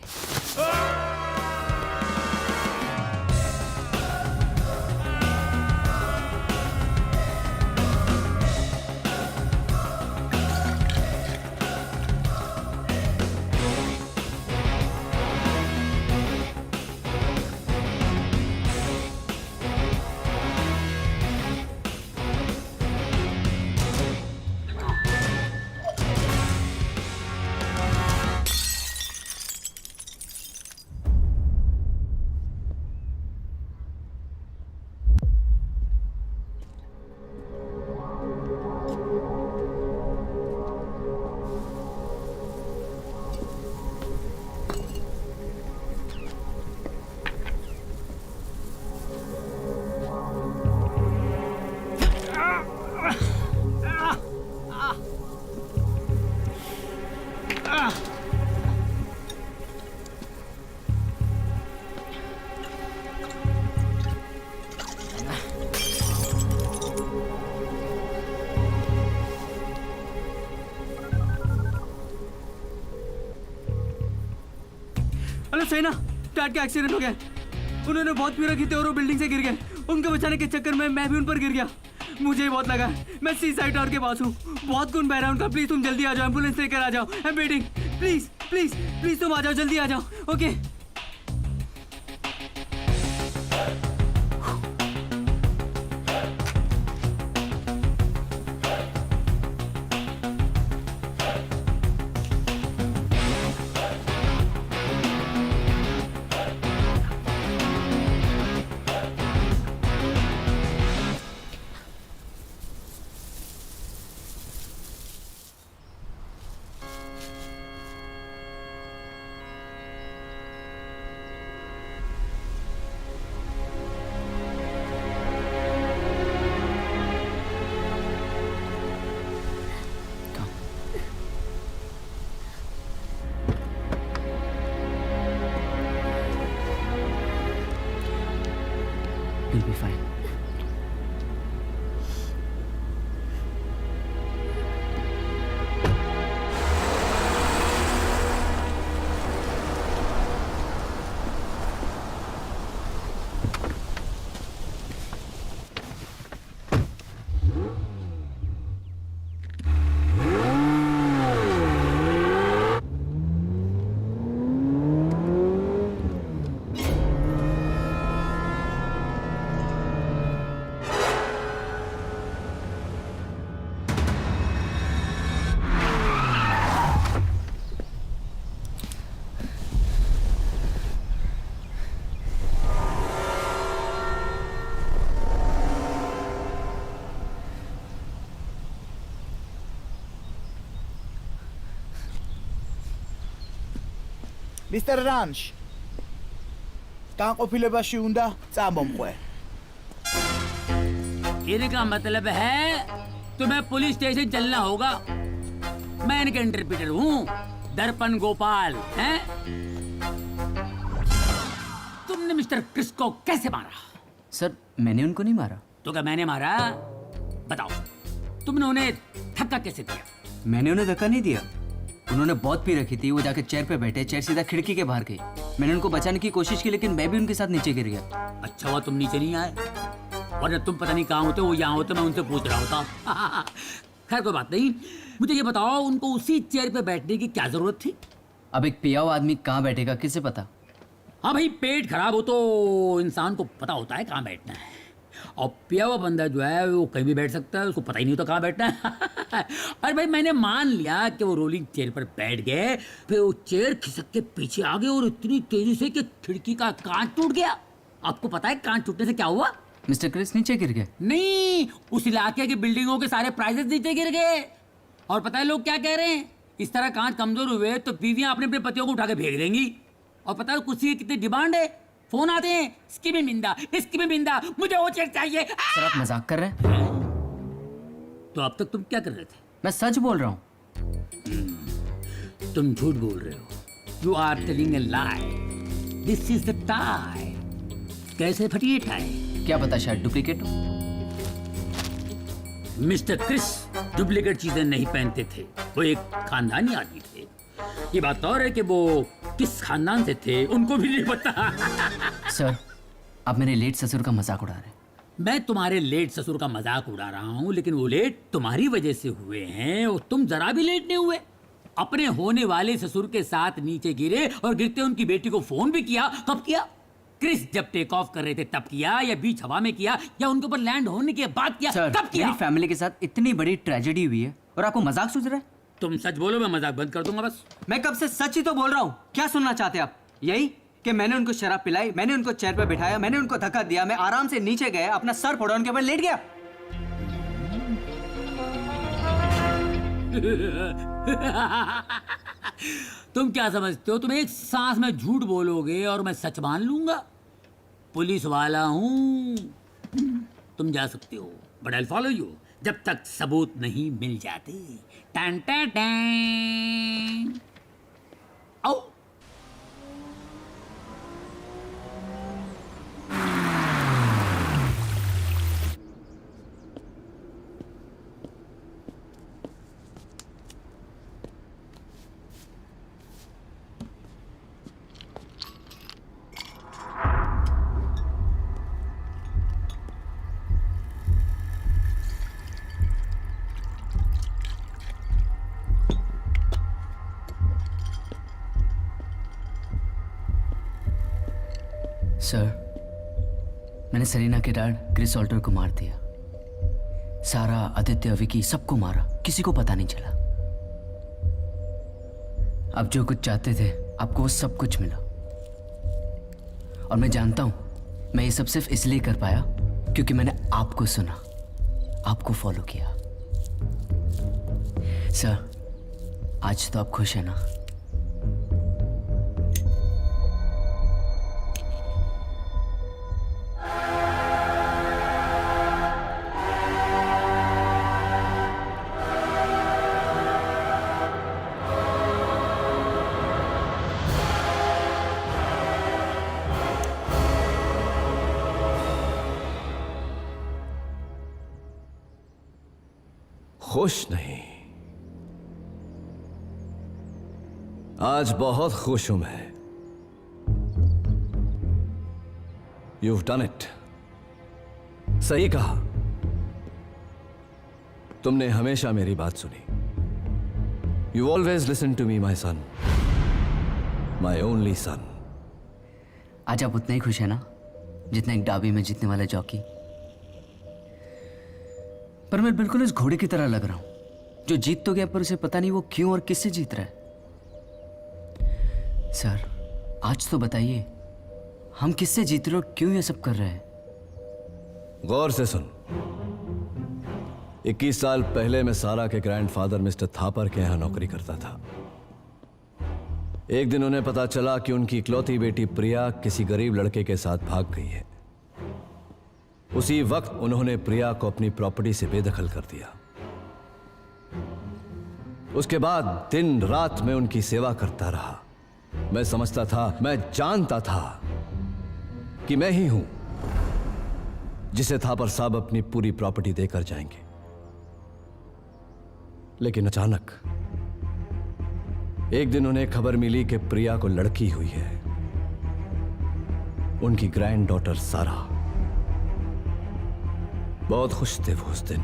Speaker 4: हेलो सैना, डैड का एक्सीडेंट हो गया। उन्होंने बहुत पी रखी थी और वो बिल्डिंग से गिर गए। उनको बचाने के चक्कर में मैं भी उन पर गिर गया। मुझे ही बहुत लगा। मैं सी साइड टावर के पास हूँ। बहुत खून बह रहा है उनका। प्लीज तुम जल्दी आ जाओ, एम्बुलेंस लेकर आ जाओ। I am waiting. Please please please तुम आ जाओ, जल्दी आ जाओ। Okay
Speaker 18: Mr. Ranch, kako pila ba shunda sabom ko?
Speaker 19: कहने का मतलब है तुम्हें पुलिस स्टेशन चलना होगा। मैं इनका इंटरप्रेटर हूँ, दर्पण गोपाल हैं? तुमने मिस्टर क्रिस को कैसे मारा?
Speaker 4: सर मैंने उनको नहीं मारा।
Speaker 19: तो क्या मैंने मारा? बताओ, तुमने उन्हें धक्का कैसे दिया?
Speaker 4: मैंने उन्हें धक्का नहीं दिया, उन्होंने बहुत पी रखी थी, वो जाके चेयर पे बैठे, चेयर सीधा खिड़की के बाहर गई। मैंने उनको बचाने की कोशिश की लेकिन मैं भी उनके साथ नीचे गिर गया।
Speaker 19: अच्छा हुआ तुम नीचे नहीं आए, वरना तुम पता नहीं कहाँ होते, वो यहाँ होते, मैं उनसे पूछ रहा होता। खैर कोई बात नहीं, मुझे ये बताओ उनको उसी चेयर पे बैठने की क्या जरूरत थी?
Speaker 4: अब एक पिया हुआ आदमी कहाँ बैठेगा किसे पता?
Speaker 19: हाँ भाई, पेट खराब हो तो इंसान को पता होता है कहाँ बैठना है, और पिया हुआ बंदा जो है वो कहीं भी बैठ सकता है, उसको पता ही नहीं होता कहाँ बैठना है। अरे भाई मैंने मान लिया कि वो रोलिंग चेयर पर बैठ गए, फिर वो चेयर खिसक के पीछे आ गए और इतनी तेजी से कि खिड़की का कांच टूट गया। आपको पता है कांच टूटने से क्या हुआ?
Speaker 4: मिस्टर क्रिस नीचे गिर गए?
Speaker 19: नहीं, उस इलाके की बिल्डिंगों के सारे प्राइजेस नीचे गिर गए। और पता है लोग क्या कह रहे हैं? इस तरह कांच कमजोर हुए तो बीवियां अपने अपने पतियों को उठा के फेंक देंगी। और पता है कुर्सी की कितनी डिमांड है? फोन आते हैं, इसकी भी मिंदा, इसकी भी मिंदा, मुझे वो चेयर चाहिए।
Speaker 4: सर आप मजाक कर रहे हैं?
Speaker 19: तो अब तक तुम क्या कर रहे थे?
Speaker 4: मैं सच बोल रहा हूँ।
Speaker 19: तुम झूठ बोल रहे हो। You are telling a lie. This is the tie. कैसे फटी है टाई?
Speaker 4: क्या पता, शायद डुप्लीकेट हो।
Speaker 19: मिस्टर क्रिस डुप्लीकेट चीजें नहीं पहनते थे, वो एक खानदानी आदमी थे। ये बात और है कि वो किस खानदान से थे उनको भी नहीं पता।
Speaker 4: सर आप मेरे लेट ससुर का मजाक उड़ा रहे हैं।
Speaker 19: मैं तुम्हारे लेट ससुर का मजाक उड़ा रहा हूँ, लेकिन वो लेट तुम्हारी वजह से हुए हैं और तुम जरा भी लेट नहीं हुए। अपने होने वाले ससुर के साथ नीचे गिरे और गिरते उनकी बेटी को फोन भी किया। कब किया? क्रिस जब टेक ऑफ कर रहे थे तब किया, या बीच हवा में किया, या उनके ऊपर लैंड होने के बाद किया?
Speaker 4: सर,
Speaker 19: कब किया?
Speaker 4: मेरी फैमिली के साथ इतनी बड़ी ट्रेजेडी हुई है और आपको मजाक सूझ रहा है?
Speaker 19: तुम सच बोलो, मैं मजाक बंद कर दूंगा बस।
Speaker 4: मैं कब से सच ही तो बोल रहा हूँ। क्या सुनना चाहते हैं आप? यही कि मैंने उनको शराब पिलाई, मैंने उनको चेयर पे बिठाया, मैंने उनको धक्का दिया, मैं आराम से नीचे गया, अपना सर फोड़ा, उनके ऊपर लेट गया।
Speaker 19: तुम क्या समझते हो? तुम एक सांस में झूठ बोलोगे और मैं सच मान लूंगा? पुलिस वाला हूं। तुम जा सकते हो, बट आई फॉलो यू जब तक सबूत नहीं मिल जाते। टन टन टन। आओ।
Speaker 4: सर मैंने सरीना के डैड क्रिस ऑल्टर को मार दिया। सारा, आदित्य, विकी सबको मारा, किसी को पता नहीं चला। आप जो कुछ चाहते थे आपको वो सब कुछ मिला। और मैं जानता हूं मैं ये सब सिर्फ इसलिए कर पाया क्योंकि मैंने आपको सुना, आपको फॉलो किया। सर आज तो आप खुश हैं ना?
Speaker 1: खुश नहीं, आज बहुत खुश हूं मैं। You've done it. सही कहा, तुमने हमेशा मेरी बात सुनी। You always listen to me, my son. My only son.
Speaker 4: आज आप उतने ही खुश हैं ना जितना एक डाबी में जीतने वाला जॉकी। पर मैं बिल्कुल इस घोड़े की तरह लग रहा हूं जो जीत तो गया पर उसे पता नहीं वो क्यों और किससे जीत रहा है। सर आज तो बताइए हम किससे जीत रहे और क्यों ये सब कर रहे हैं?
Speaker 1: गौर से सुन। 21 साल पहले मैं सारा के ग्रैंडफादर मिस्टर थापर के यहां नौकरी करता था। एक दिन उन्हें पता चला कि उनकी इकलौती बेटी प्रिया किसी गरीब लड़के के साथ भाग गई है। उसी वक्त उन्होंने प्रिया को अपनी प्रॉपर्टी से बेदखल कर दिया। उसके बाद दिन रात मैं उनकी सेवा करता रहा। मैं समझता था, मैं जानता था कि मैं ही हूं जिसे थापर साहब अपनी पूरी प्रॉपर्टी देकर जाएंगे। लेकिन अचानक एक दिन उन्हें खबर मिली कि प्रिया को लड़की हुई है, उनकी ग्रैंड डॉटर सारा। बहुत खुश थे वो उस दिन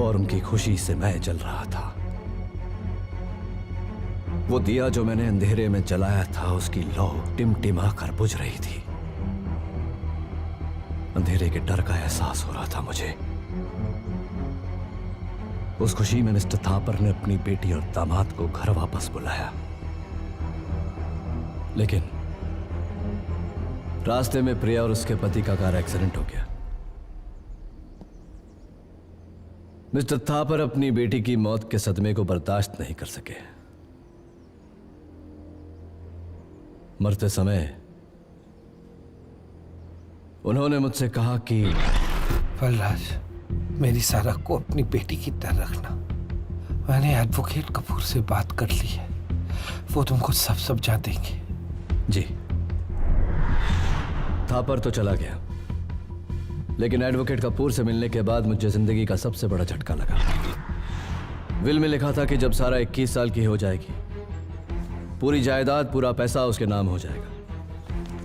Speaker 1: और उनकी खुशी से मैं जल रहा था। वो दिया जो मैंने अंधेरे में जलाया था, उसकी लौ टिमटिमा कर बुझ रही थी। अंधेरे के डर का एहसास हो रहा था मुझे। उस खुशी में मिस्टर थापर ने अपनी बेटी और दामाद को घर वापस बुलाया। लेकिन रास्ते में प्रिया और उसके पति का कार एक्सीडेंट हो गया। मिस्टर थापर अपनी बेटी की मौत के सदमे को बर्दाश्त नहीं कर सके। मरते समय उन्होंने मुझसे कहा कि
Speaker 15: फलराज, मेरी सारा को अपनी बेटी की तरह रखना। मैंने एडवोकेट कपूर से बात कर ली है, वो तुमको सब समझा देंगे।
Speaker 1: जी। थापर तो चला गया, लेकिन एडवोकेट कपूर से मिलने के बाद मुझे जिंदगी का सबसे बड़ा झटका लगा। विल में लिखा था कि जब सारा 21 साल की हो जाएगी, पूरी जायदाद, पूरा पैसा उसके नाम हो जाएगा,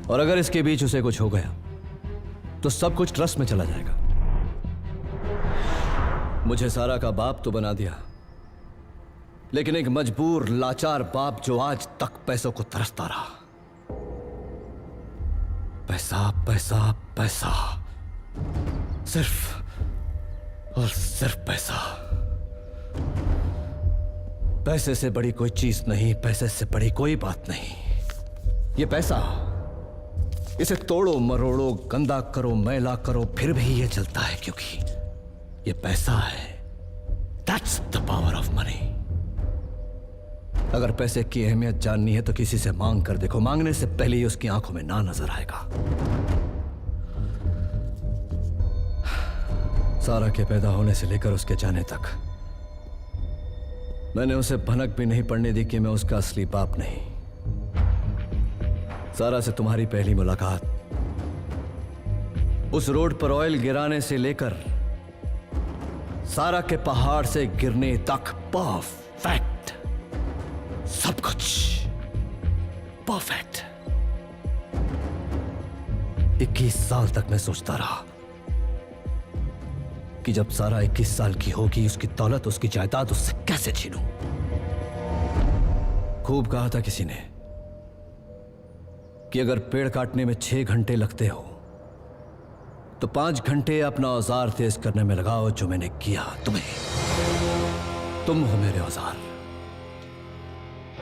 Speaker 1: और अगर इसके बीच उसे कुछ हो गया तो सब कुछ ट्रस्ट में चला जाएगा। मुझे सारा का बाप तो बना दिया, लेकिन एक मजबूर लाचार बाप जो आज तक पैसों को तरसता रहा। पैसा पैसा पैसा, सिर्फ और सिर्फ पैसा। पैसे से बड़ी कोई चीज नहीं, पैसे से बड़ी कोई बात नहीं। ये पैसा, इसे तोड़ो मरोड़ो, गंदा करो, मैला करो, फिर भी ये चलता है, क्योंकि ये पैसा है। That's the power of money. अगर पैसे की अहमियत जाननी है तो किसी से मांग कर देखो, मांगने से पहले ही उसकी आंखों में ना नजर आएगा। सारा के पैदा होने से लेकर उसके जाने तक मैंने उसे भनक भी नहीं पड़ने दी कि मैं उसका असली बाप नहीं। सारा से तुम्हारी पहली मुलाकात, उस रोड पर ऑयल गिराने से लेकर सारा के पहाड़ से गिरने तक, परफेक्ट, सब कुछ परफेक्ट। 21 साल तक मैं सोचता रहा कि जब सारा 21 साल की होगी, उसकी दौलत, उसकी जायदाद उससे कैसे छीनूं। खूब कहा था किसी ने कि अगर पेड़ काटने में 6 घंटे लगते हो तो 5 घंटे अपना औजार तेज करने में लगाओ, जो मैंने किया। तुम हो मेरे औजार,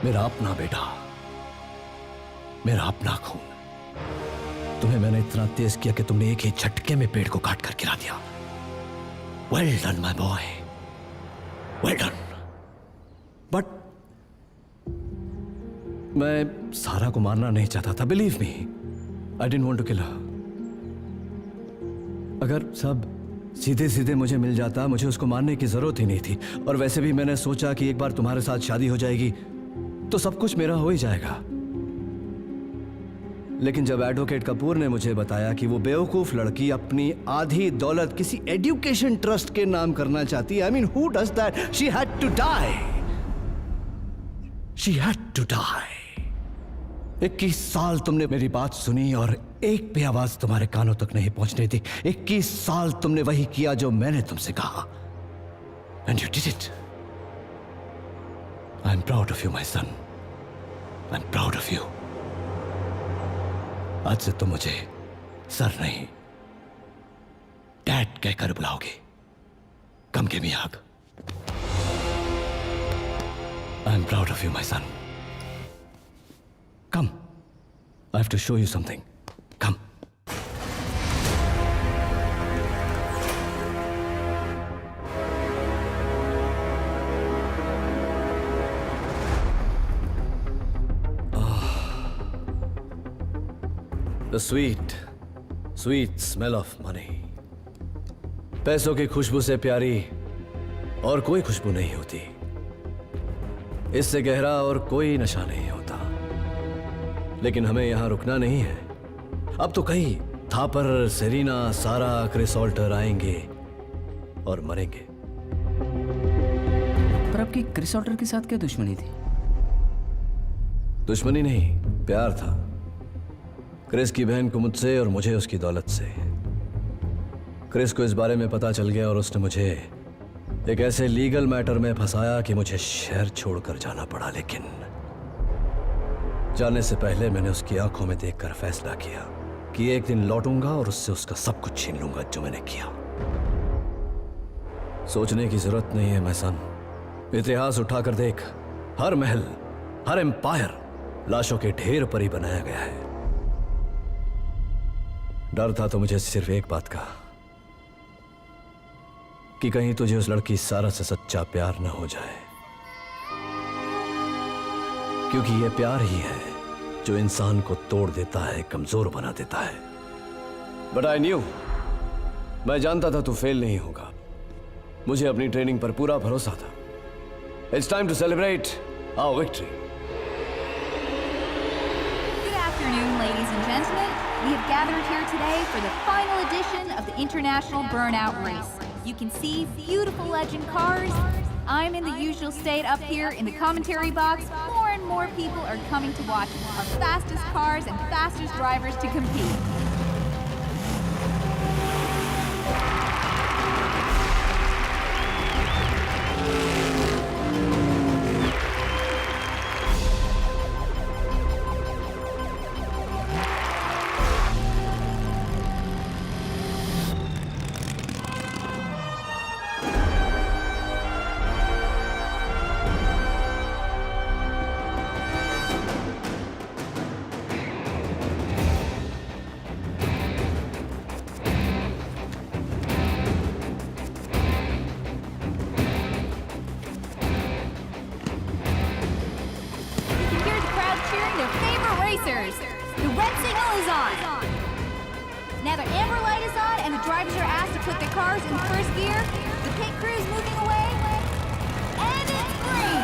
Speaker 1: मेरा अपना बेटा, मेरा अपना खून। तुम्हें मैंने इतना तेज किया कि तुमने एक ही झटके में पेड़ को काट कर गिरा दिया। Well done, my boy. Well done. But मैं सारा को मारना नहीं चाहता था। Believe me, I didn't want to kill her. अगर सब सीधे सीधे मुझे मिल जाता, मुझे उसको मारने की जरूरत ही नहीं थी। और वैसे भी मैंने सोचा कि एक बार तुम्हारे साथ शादी हो जाएगी तो सब कुछ मेरा हो ही जाएगा। लेकिन जब एडवोकेट कपूर ने मुझे बताया कि वो बेवकूफ लड़की अपनी आधी दौलत किसी एजुकेशन ट्रस्ट के नाम करना चाहती है, I mean, who does that? She had to die. She had to die. 21 साल तुमने मेरी बात सुनी और एक भी आवाज तुम्हारे कानों तक नहीं पहुंचने दी। 21 साल तुमने वही किया जो मैंने तुमसे कहा। And you did it. I'm proud of you, my son. I'm proud of you. आज से तुम मुझे सर नहीं, डैड कहकर बुलाओगे। Come give me a hug. I'm proud of you, my son. Come. I have to show you something. Come. The sweet sweet smell of money. पैसों की खुशबू से प्यारी और कोई खुशबू नहीं होती, इससे गहरा और कोई नशा नहीं होता। लेकिन हमें यहां रुकना नहीं है। अब तो कई थापर, सेरीना, सारा, क्रिस ऑल्टर आएंगे और मरेंगे।
Speaker 4: पर आपकी क्रिस ऑल्टर के साथ क्या दुश्मनी थी?
Speaker 1: दुश्मनी नहीं, प्यार था। क्रिस की बहन को मुझसे और मुझे उसकी दौलत से। क्रिस को इस बारे में पता चल गया और उसने मुझे एक ऐसे लीगल मैटर में फंसाया कि मुझे शहर छोड़कर जाना पड़ा। लेकिन जाने से पहले मैंने उसकी आंखों में देखकर फैसला किया कि एक दिन लौटूंगा और उससे उसका सब कुछ छीन लूंगा जो मैंने किया। सोचने की जरूरत नहीं है मैसन, इतिहास उठाकर देख। हर महल, हर एम्पायर लाशों के ढेर पर ही बनाया गया है। डर था तो मुझे सिर्फ एक बात का, कि कहीं तुझे उस लड़की सारा से सच्चा प्यार न हो जाए, क्योंकि यह प्यार ही है जो इंसान को तोड़ देता है, कमजोर बना देता है। बट आई न्यू, मैं जानता था तू फेल नहीं होगा। मुझे अपनी ट्रेनिंग पर पूरा भरोसा था। It's time to celebrate our victory.
Speaker 9: Good afternoon, ladies and gentlemen. We have gathered here today for the final edition of the International Burnout Race. You can see beautiful legend cars. I'm in the usual state up here in the commentary box. More and more people are coming to watch our fastest cars and fastest drivers to compete. The red signal is on. Now the amber light is on and the drivers are asked to put their cars in first gear. The pit crew is moving away. And it's green.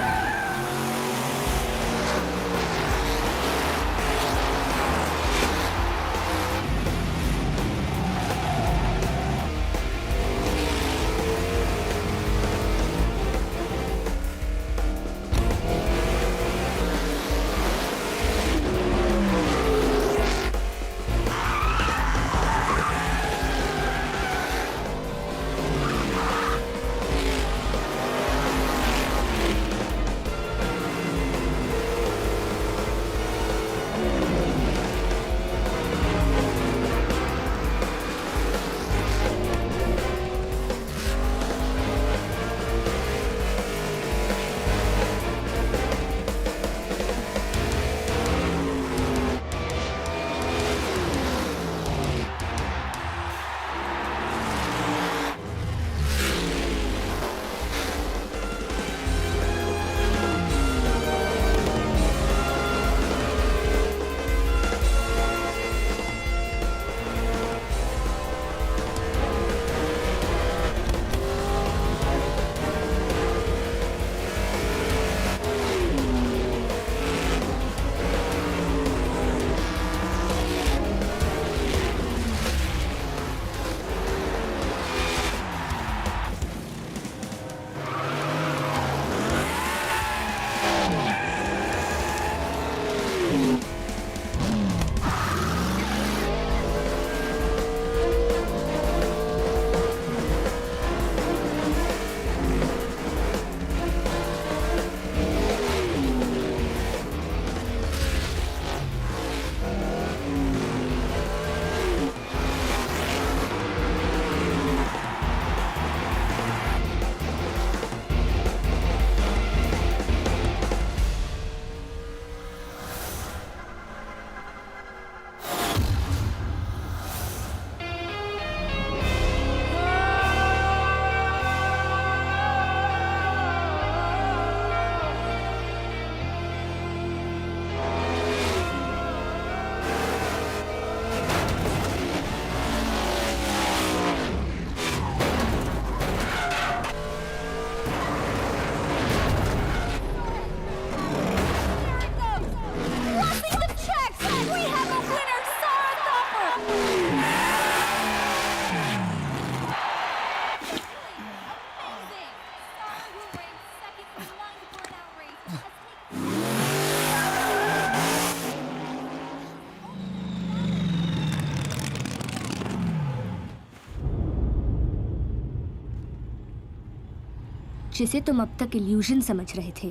Speaker 3: जिसे तुम अब तक illusion समझ रहे थे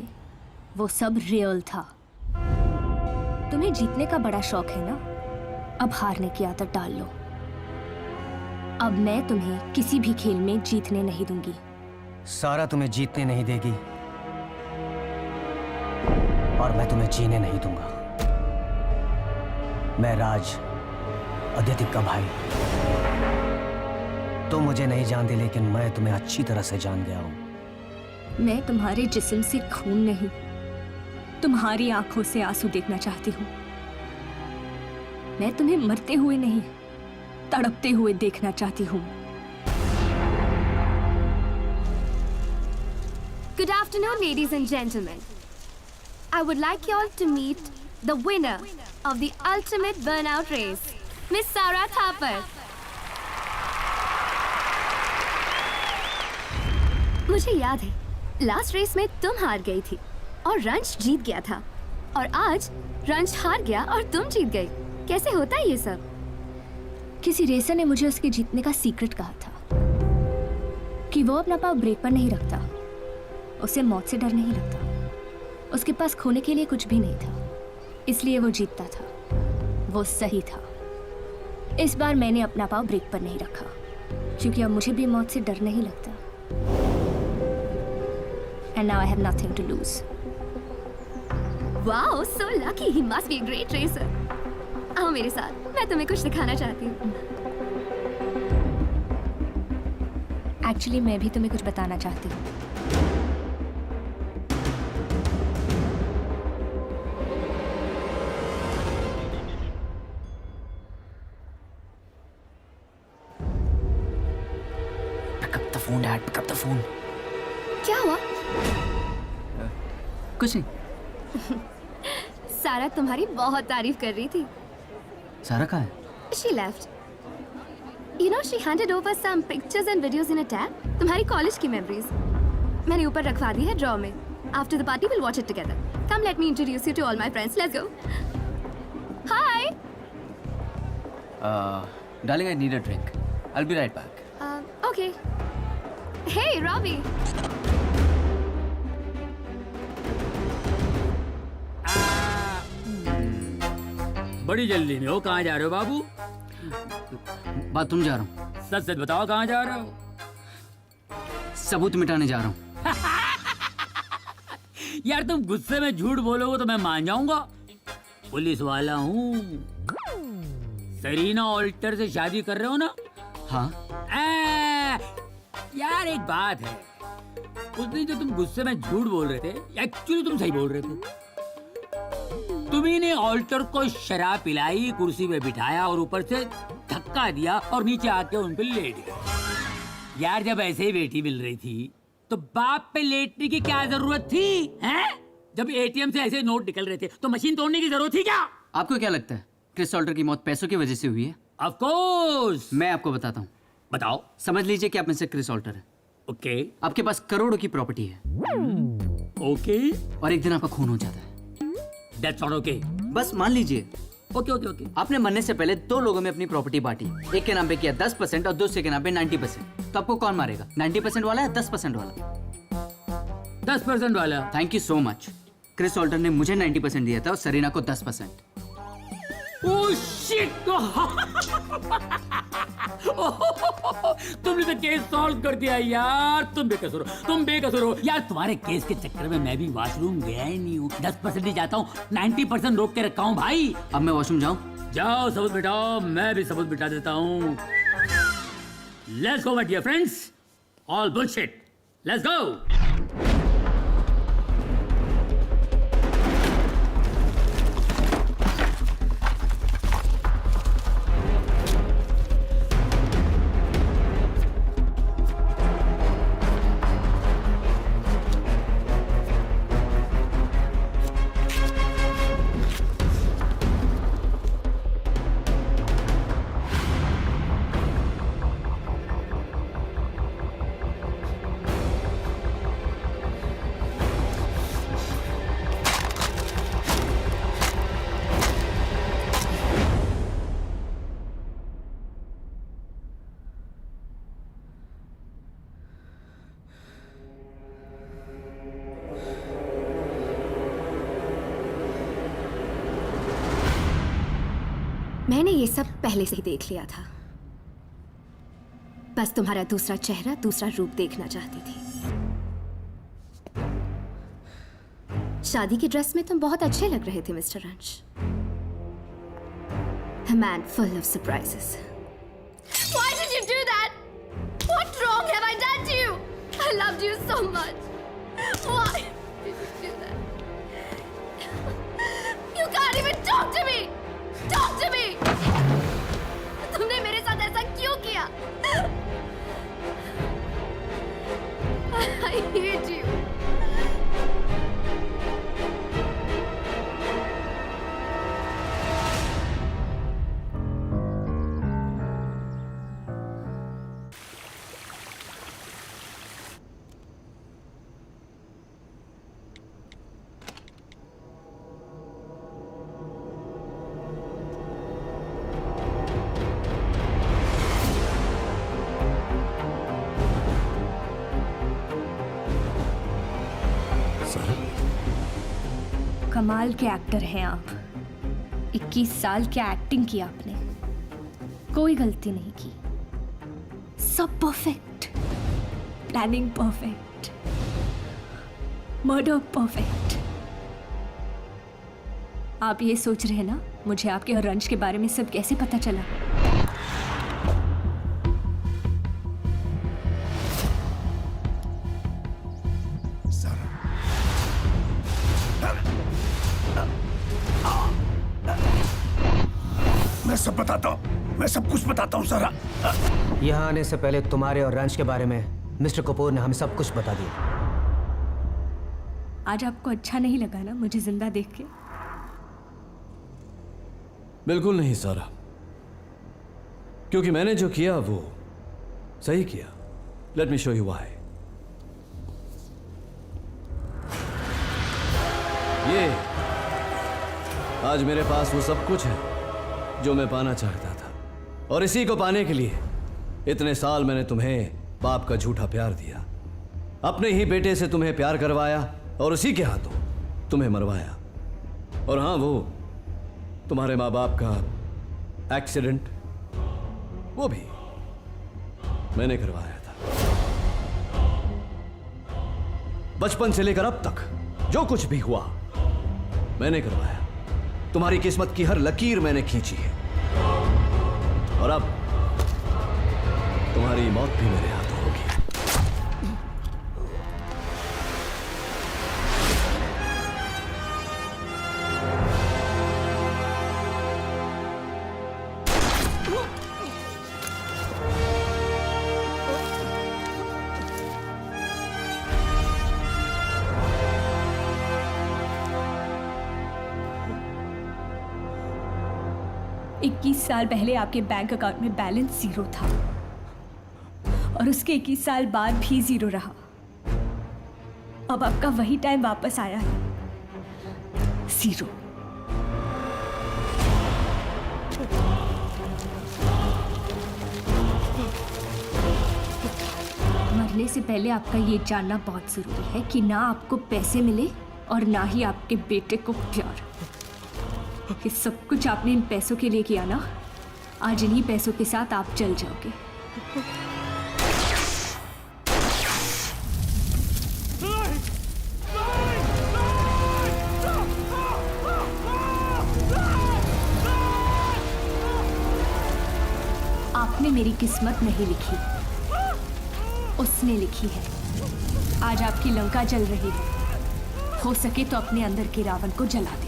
Speaker 3: वो सब real था। तुम्हें जीतने का बड़ा शौक है ना, अब हारने की आदत डाल लो। अब मैं तुम्हें किसी भी खेल में जीतने नहीं दूंगी।
Speaker 8: सारा तुम्हें जीतने नहीं देगी और मैं तुम्हें जीने नहीं दूंगा। मैं राज, अदिति का भाई। तुम मुझे नहीं जानते लेकिन मैं तुम्हें अच्छी तरह से जान गया हूं।
Speaker 3: मैं तुम्हारे जिस्म से खून नहीं, तुम्हारी आंखों से आंसू देखना चाहती हूँ। मैं तुम्हें मरते हुए नहीं, तड़पते हुए देखना चाहती हूँ।
Speaker 7: Good afternoon, ladies and gentlemen. I would like you all to meet the winner of the ultimate burnout race, Miss Sara Thapar. मुझे याद है, लास्ट रेस में तुम हार गई थी और रंश जीत गया था, और आज रंश हार गया और तुम जीत गई। कैसे होता है ये सब?
Speaker 3: किसी रेसर ने मुझे उसके जीतने का सीक्रेट कहा था कि वो अपना पाँव ब्रेक पर नहीं रखता, उसे मौत से डर नहीं लगता, उसके पास खोने के लिए कुछ भी नहीं था, इसलिए वो जीतता था। वो सही था। इस बार मैंने अपना पाँव ब्रेक पर नहीं रखा क्योंकि अब मुझे भी मौत से डर नहीं लगता। And now I have nothing to lose.
Speaker 7: Wow, so lucky. He must be a great racer. आओ मेरे साथ, मैं तुम्हें कुछ दिखाना चाहती हूँ।
Speaker 3: एक्चुअली मैं भी तुम्हें कुछ बताना चाहती हूँ।
Speaker 5: Pick up the phone, Dad. Pick up the phone.
Speaker 7: क्या हुआ?
Speaker 4: कुछ नहीं।
Speaker 7: सारा तुम्हारी बहुत तारीफ कर रही थी।
Speaker 4: सारा कहाँ है?
Speaker 7: She left. You know, she handed over some pictures and videos in a tab. तुम्हारी कॉलेज की memories. मैंने ऊपर रखवा दी है ड्रॉ में. After the party, we'll watch it together. Come, let me introduce you to all my friends. Let's go. Hi.
Speaker 4: Darling, I need a drink. I'll be right back.
Speaker 7: Okay. Hey, Robbie.
Speaker 19: बड़ी जल्दी में हो, कहाँ जा रहे हो बाबू?
Speaker 4: Bathroom जा रहा हूँ।
Speaker 19: सच सच बताओ, कहाँ जा रहे हो?
Speaker 4: सबूत मिटाने जा रहा हूँ।
Speaker 19: यार तुम गुस्से में झूठ बोलोगे तो मैं मान जाऊंगा। पुलिस वाला हूँ। सरीना ऑल्टर से शादी कर रहे हो ना?
Speaker 4: हाँ।
Speaker 19: यार एक बात है, उस दिन जो तुम गुस्से में झूठ बोल रहे थे, एक्चुअली तुम सही बोल रहे थे। तुम्ही ने ऑल्टर को शराब पिलाई, कुर्सी पे बिठाया और ऊपर से धक्का दिया और नीचे आके उन पे लेट गए। यार जब ऐसे ही बेटी मिल रही थी तो बाप पे लेटने की क्या जरूरत थी? हैं? जब एटीएम से ऐसे नोट निकल रहे थे तो मशीन तोड़ने की जरूरत थी क्या?
Speaker 4: आपको क्या लगता है क्रिस ऑल्टर की मौत पैसों की वजह से हुई है?
Speaker 19: Of course.
Speaker 4: मैं आपको बताता हूँ।
Speaker 19: बताओ।
Speaker 4: समझ लीजिए कि आप में से क्रिस ऑल्टर है।
Speaker 19: ओके।
Speaker 4: आपके पास करोड़ों की प्रॉपर्टी है।
Speaker 19: ओके।
Speaker 4: और एक दिन आपका खून हो जाता है।
Speaker 19: That's not okay.
Speaker 4: बस मान लीजिए।
Speaker 19: Okay okay okay.
Speaker 4: आपने मरने से पहले दो लोगों में अपनी प्रॉपर्टी बांटी, एक के नाम पे किया 10% और दूसरे के नाम पे 90%। तो आपको कौन मारेगा, 90% वाला या 10% वाला?
Speaker 19: 10% वाला।
Speaker 4: Thank you so much. Chris Alter ने मुझे 90% दिया था और सरीना को 10%।
Speaker 19: Oh shit! तुमने तो केस सॉल्व कर दिया यार। तुम बेकसूर हो, तुम बेकसूर हो यार। तुम्हारे केस के चक्कर में मैं भी वॉशरूम गया ही नहीं हूँ। 10% ही जाता हूँ, 90% रोक के रखा हूँ भाई।
Speaker 4: अब मैं वॉशरूम जाऊँ?
Speaker 19: जाओ, सबूत मिटाओ। मैं भी सबूत मिटा देता हूँ। Let's go my dear friends. All bullshit. Let's go.
Speaker 7: मैंने ये सब पहले से ही देख लिया था। बस तुम्हारा दूसरा चेहरा, दूसरा रूप देखना चाहती थी। शादी की ड्रेस में तुम बहुत अच्छे लग रहे थे mister रंश। A man full of surprises. Why did you do that? What wrong have I done to you? I loved you so much. Why did you do that? You can't even talk to me. Talk to me. तुमने मेरे साथ ऐसा क्यों किया? I hate you. कमाल के actor हैं आप। 21 साल क्या एक्टिंग की आपने, कोई गलती नहीं की, सब perfect, planning perfect, murder perfect. आप ये सोच रहे हैं ना मुझे आपके और रंश के बारे में सब कैसे पता चला?
Speaker 15: मैं सब बताता हूँ, मैं सब कुछ बताता हूँ सारा।
Speaker 8: यहाँ आने से पहले तुम्हारे और रंश के बारे में मिस्टर कपूर ने हमें सब कुछ बता दिया।
Speaker 3: आज आपको अच्छा नहीं लगा ना मुझे जिंदा देख के?
Speaker 1: बिल्कुल नहीं सारा, क्योंकि मैंने जो किया वो सही किया। Let me show you why. ये आज मेरे पास वो सब कुछ है जो मैं पाना चाहता था, और इसी को पाने के लिए इतने साल मैंने तुम्हें बाप का झूठा प्यार दिया, अपने ही बेटे से तुम्हें प्यार करवाया और उसी के हाथों तुम्हें मरवाया। और हाँ, वो तुम्हारे माँ बाप का एक्सीडेंट वो भी मैंने करवाया था। बचपन से लेकर अब तक जो कुछ भी हुआ मैंने करवाया। तुम्हारी किस्मत की हर लकीर मैंने खींची है, और अब तुम्हारी मौत भी मेरे हाथों होगी।
Speaker 3: साल पहले आपके बैंक अकाउंट में बैलेंस 0 था, और उसके 21 साल बाद भी 0 रहा। अब आपका वही टाइम वापस आया है, 0। मरने से पहले आपका ये जानना बहुत जरूरी है कि ना आपको पैसे मिले और ना ही आपके बेटे को प्यार। ये सब कुछ आपने इन पैसों के लिए किया ना, आज इन्हीं पैसों के साथ आप जल जाओगे। आपने मेरी किस्मत नहीं लिखी, उसने लिखी है। आज आपकी लंका जल रही है, हो सके तो अपने अंदर के रावण को जला देना।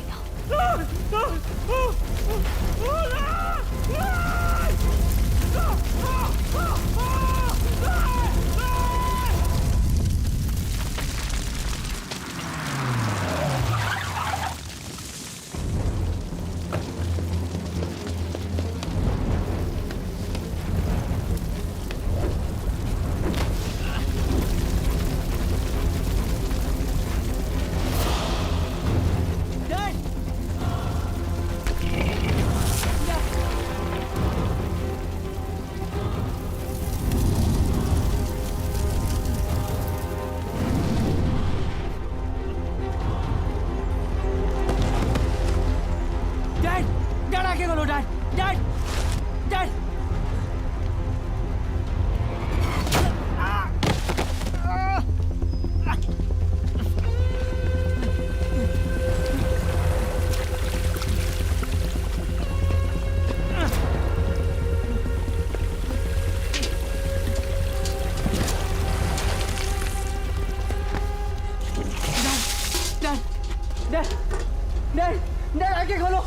Speaker 6: डैड आंखें खोलो।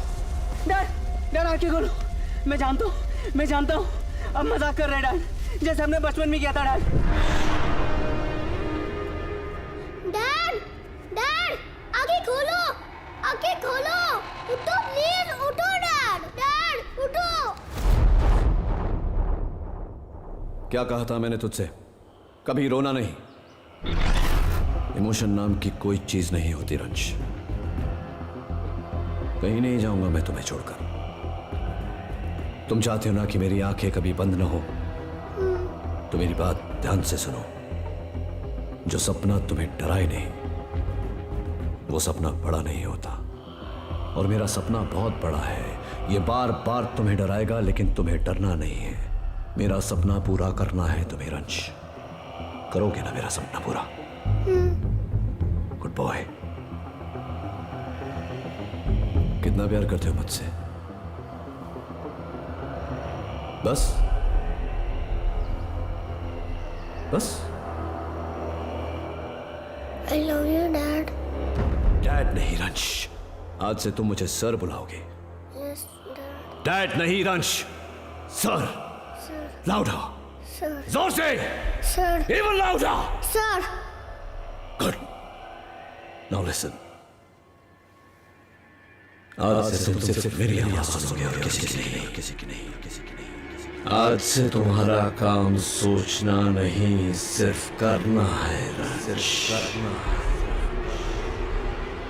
Speaker 6: डैड आंखें खोलो। मैं जानता हूँ अब मजाक कर रहे हैं डैड, जैसे हमने बचपन में किया था डैड।
Speaker 7: डैड आंखें खोलो, आंखें खोलो, उठो प्लीज, उठो डैड उठो।
Speaker 1: क्या कहा था मैंने तुझसे? कभी रोना नहीं। इमोशन नाम की कोई चीज नहीं होती रंश। कहीं नहीं जाऊंगा मैं तुम्हें छोड़कर। तुम चाहते हो ना कि मेरी आंखें कभी बंद ना हो, तो मेरी बात ध्यान से सुनो। जो सपना तुम्हें डराए नहीं, वो सपना बड़ा नहीं होता। और मेरा सपना बहुत बड़ा है। ये बार बार तुम्हें डराएगा, लेकिन तुम्हें डरना नहीं है। मेरा सपना पूरा करना है तुम्हें रंश। करोगे ना मेरा सपना पूरा? Good boy. कितना प्यार करते हो मुझसे? बस
Speaker 7: I love you dad.
Speaker 1: Dad नहीं रंश, आज से तुम मुझे सर बुलाओगे।
Speaker 7: यस
Speaker 1: डैड नहीं रंश, सर। Louder,
Speaker 7: sir.
Speaker 1: जोर से,
Speaker 7: sir.
Speaker 1: Even louder.
Speaker 7: Sir.
Speaker 1: Good. Now listen. आज से तुम सिर्फ मेरी आवाज सुनोगे और किसी की नहीं। आज से तुम्हारा काम सोचना नहीं, सिर्फ करना है।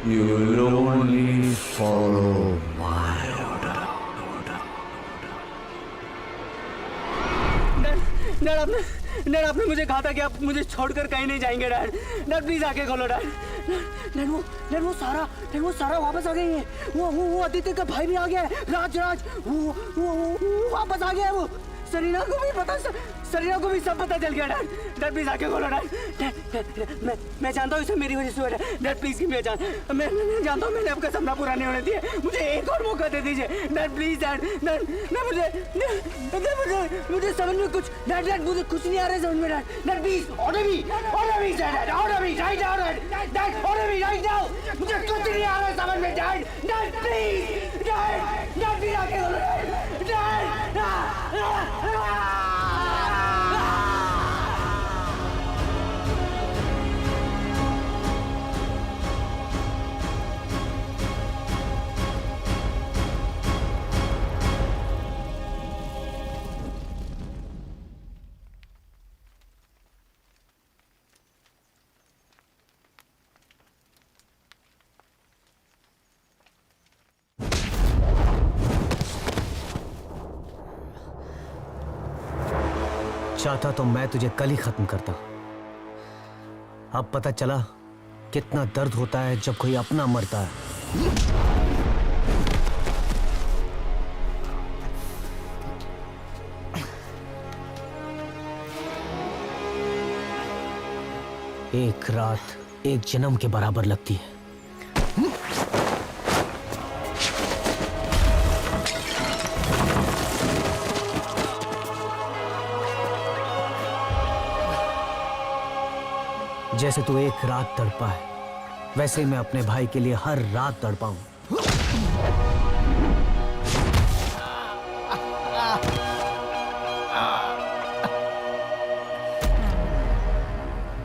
Speaker 1: You will only follow my order.
Speaker 6: Dad आपने मुझे कहा था कि आप मुझे छोड़कर कहीं नहीं जाएंगे डैड प्लीज आके खोलो डैड वो सारा वापस आ गई है। वो आदित्य का भाई भी आ गया है, राज वो वापस आ गया है। वो सरीना को भी सब पता चल गया डैड प्लीज आके खोलो डैड। मैं जानता हूँ इसे मेरी वजह से हुआ dad please give me a chance. मैं जानता हूँ मैंने आपका सपना पूरा नहीं होने दिया, मुझे एक और मौका दे दीजिए डैड प्लीज डैड। मुझे समझ में कुछ डैड मुझे कुछ नहीं आ रहा है समझ में dad please order me dad right now dad order me right now. मुझे कुछ नहीं आ रहा है समझ में डैड प्लीज डैड प्लीज आके खोलो डैड।
Speaker 8: चाहता तो मैं तुझे कल ही खत्म करता। अब पता चला कितना दर्द होता है जब कोई अपना मरता है। एक रात एक जन्म के बराबर लगती है। जैसे तू एक रात तड़पा है, वैसे मैं अपने भाई के लिए हर रात तड़पा हूं।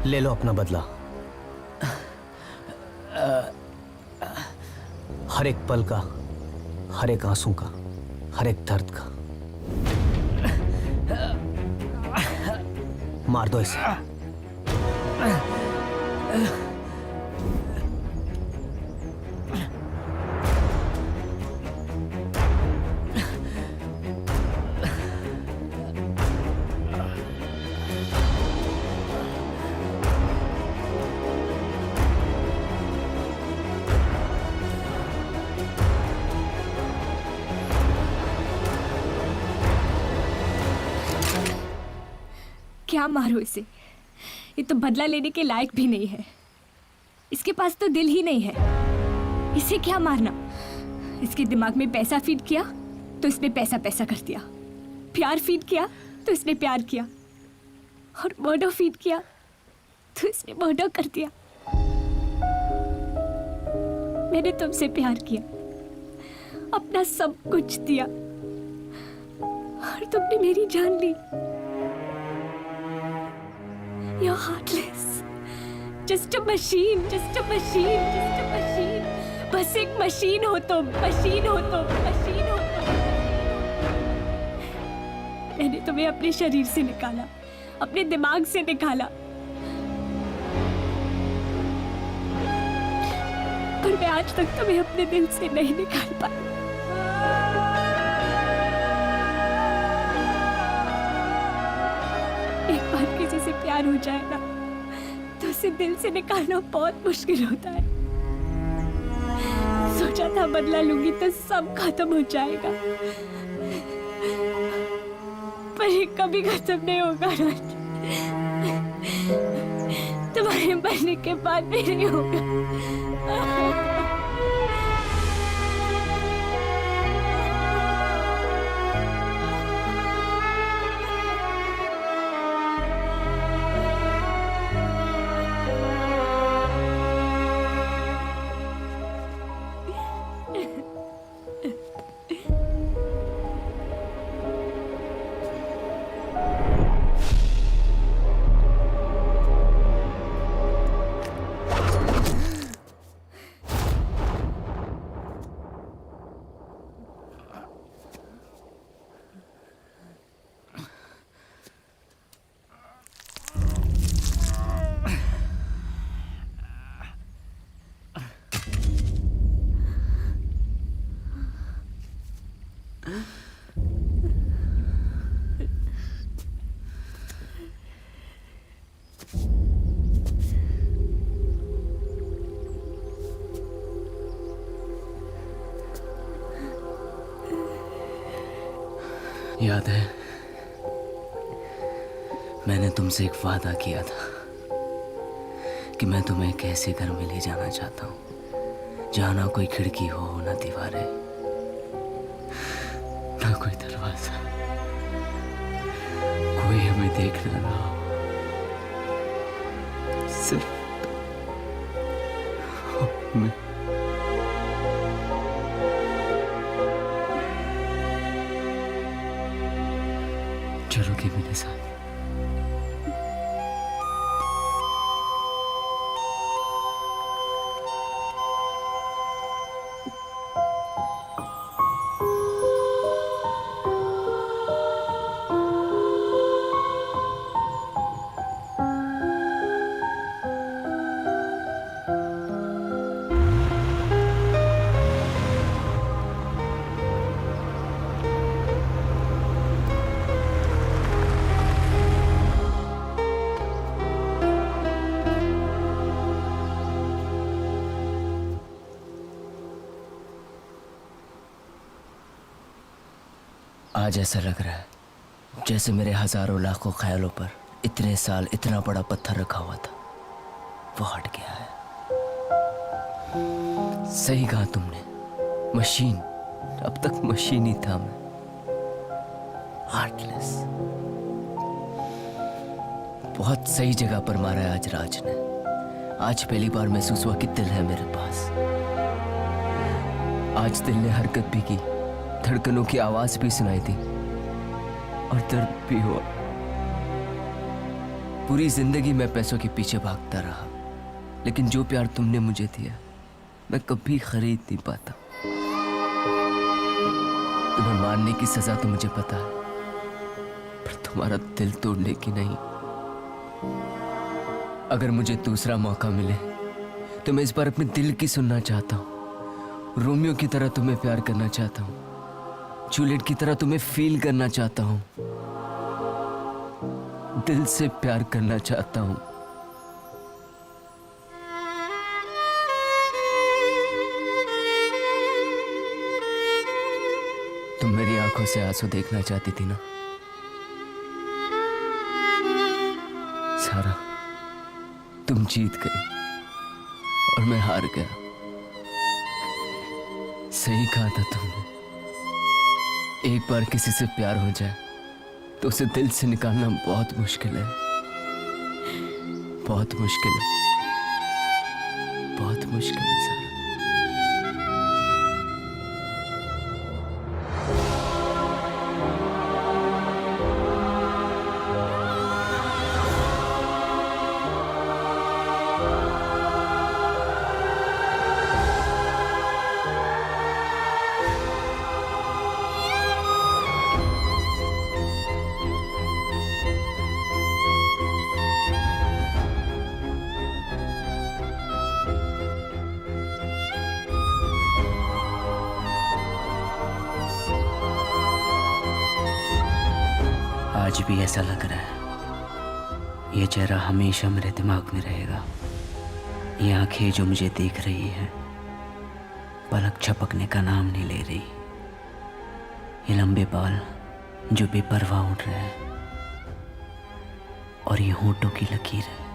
Speaker 8: ले लो अपना बदला। हर एक पल का, हर एक आंसू का, हर एक दर्द का। मार दो इसे।
Speaker 3: क्या मारो इसे? ये तो बदला लेने के लायक भी नहीं है। इसके पास तो दिल ही नहीं है। इसे क्या मारना? इसके दिमाग में पैसा फीड किया तो इसने पैसा कर दिया। प्यार फीड किया तो इसने प्यार किया, और मर्डर फीड किया तो इसने मर्डर कर दिया। मैंने तुमसे प्यार किया, अपना सब कुछ दिया, और तुमने मेरी जान ली। You're heartless, just a machine, just a machine, just a machine. बस एक मशीन हो तुम, मशीन हो तुम, मशीन हो तुम। मैंने तुम्हें अपने शरीर से निकाला, अपने दिमाग से निकाला, पर मैं आज तक तुम्हें अपने दिल से नहीं निकाल पाई। एक बार किसी से प्यार हो जाए ना, तो उसे दिल से निकालना बहुत मुश्किल होता है। सोचा था बदला लूंगी तो सब खत्म हो जाएगा, पर ये कभी खत्म नहीं होगा राज। तुम्हारे मरने के बाद भी नहीं होगा।
Speaker 5: याद है, मैंने तुमसे एक वादा किया था कि मैं तुम्हें एक ऐसे घर में ले जाना चाहता हूँ जहाँ ना कोई खिड़की हो, ना दीवारें, ना कोई दरवाजा, कोई हमें देख ना रहा हो, सिर्फ मैं। चलोगे मेरे साथ? आज ऐसा लग रहा है जैसे मेरे हजारों लाखों ख्यालों पर इतने साल इतना बड़ा पत्थर रखा हुआ था, वो हट गया है। सही कहा तुमने, मशीन। अब तक मशीन ही था मैं, हार्टलेस। बहुत सही जगह पर मारा है आज राज ने। आज पहली बार महसूस हुआ कि दिल है मेरे पास। आज दिल ने हरकत भी की, धड़कनों की आवाज भी सुनाई दी और दर्द भी हुआ। पूरी जिंदगी मैं पैसों के पीछे भागता रहा, लेकिन जो प्यार तुमने मुझे दिया मैं कभी खरीद नहीं पाता। तुम्हें मारने की सजा तो मुझे पता है, पर तुम्हारा दिल तोड़ने की नहीं। अगर मुझे दूसरा मौका मिले तो मैं इस बार अपने दिल की सुनना चाहता हूँ। रोमियो की तरह तुम्हें प्यार करना चाहता हूँ, जूलियट की तरह तुम्हें फील करना चाहता हूँ, दिल से प्यार करना चाहता हूँ। तुम मेरी आंखों से आंसू देखना चाहती थी ना सारा, तुम जीत गई और मैं हार गया। सही कहा था तुमने, एक बार किसी से प्यार हो जाए तो उसे दिल से निकालना बहुत मुश्किल है, बहुत मुश्किल है, बहुत मुश्किल है सारा। आज भी ऐसा लग रहा है ये चेहरा हमेशा मेरे दिमाग में रहेगा। ये आंखें जो मुझे देख रही हैं पलक झपकने का नाम नहीं ले रही। ये लंबे बाल जो बेपरवाह उड़ रहे हैं और ये होंठों की लकीर है,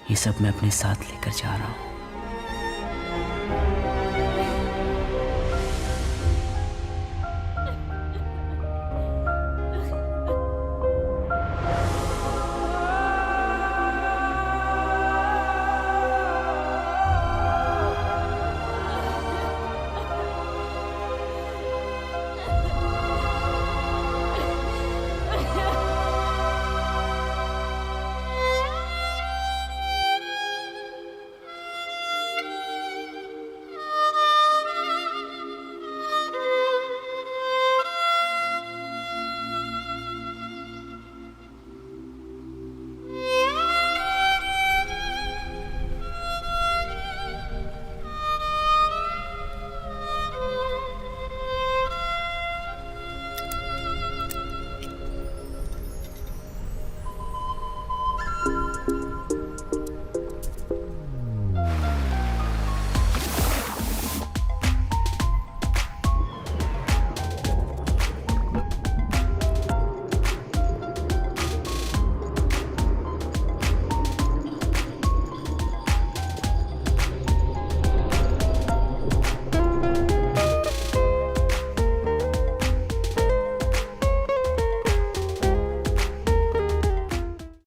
Speaker 5: ये सब मैं अपने साथ लेकर जा रहा हूँ।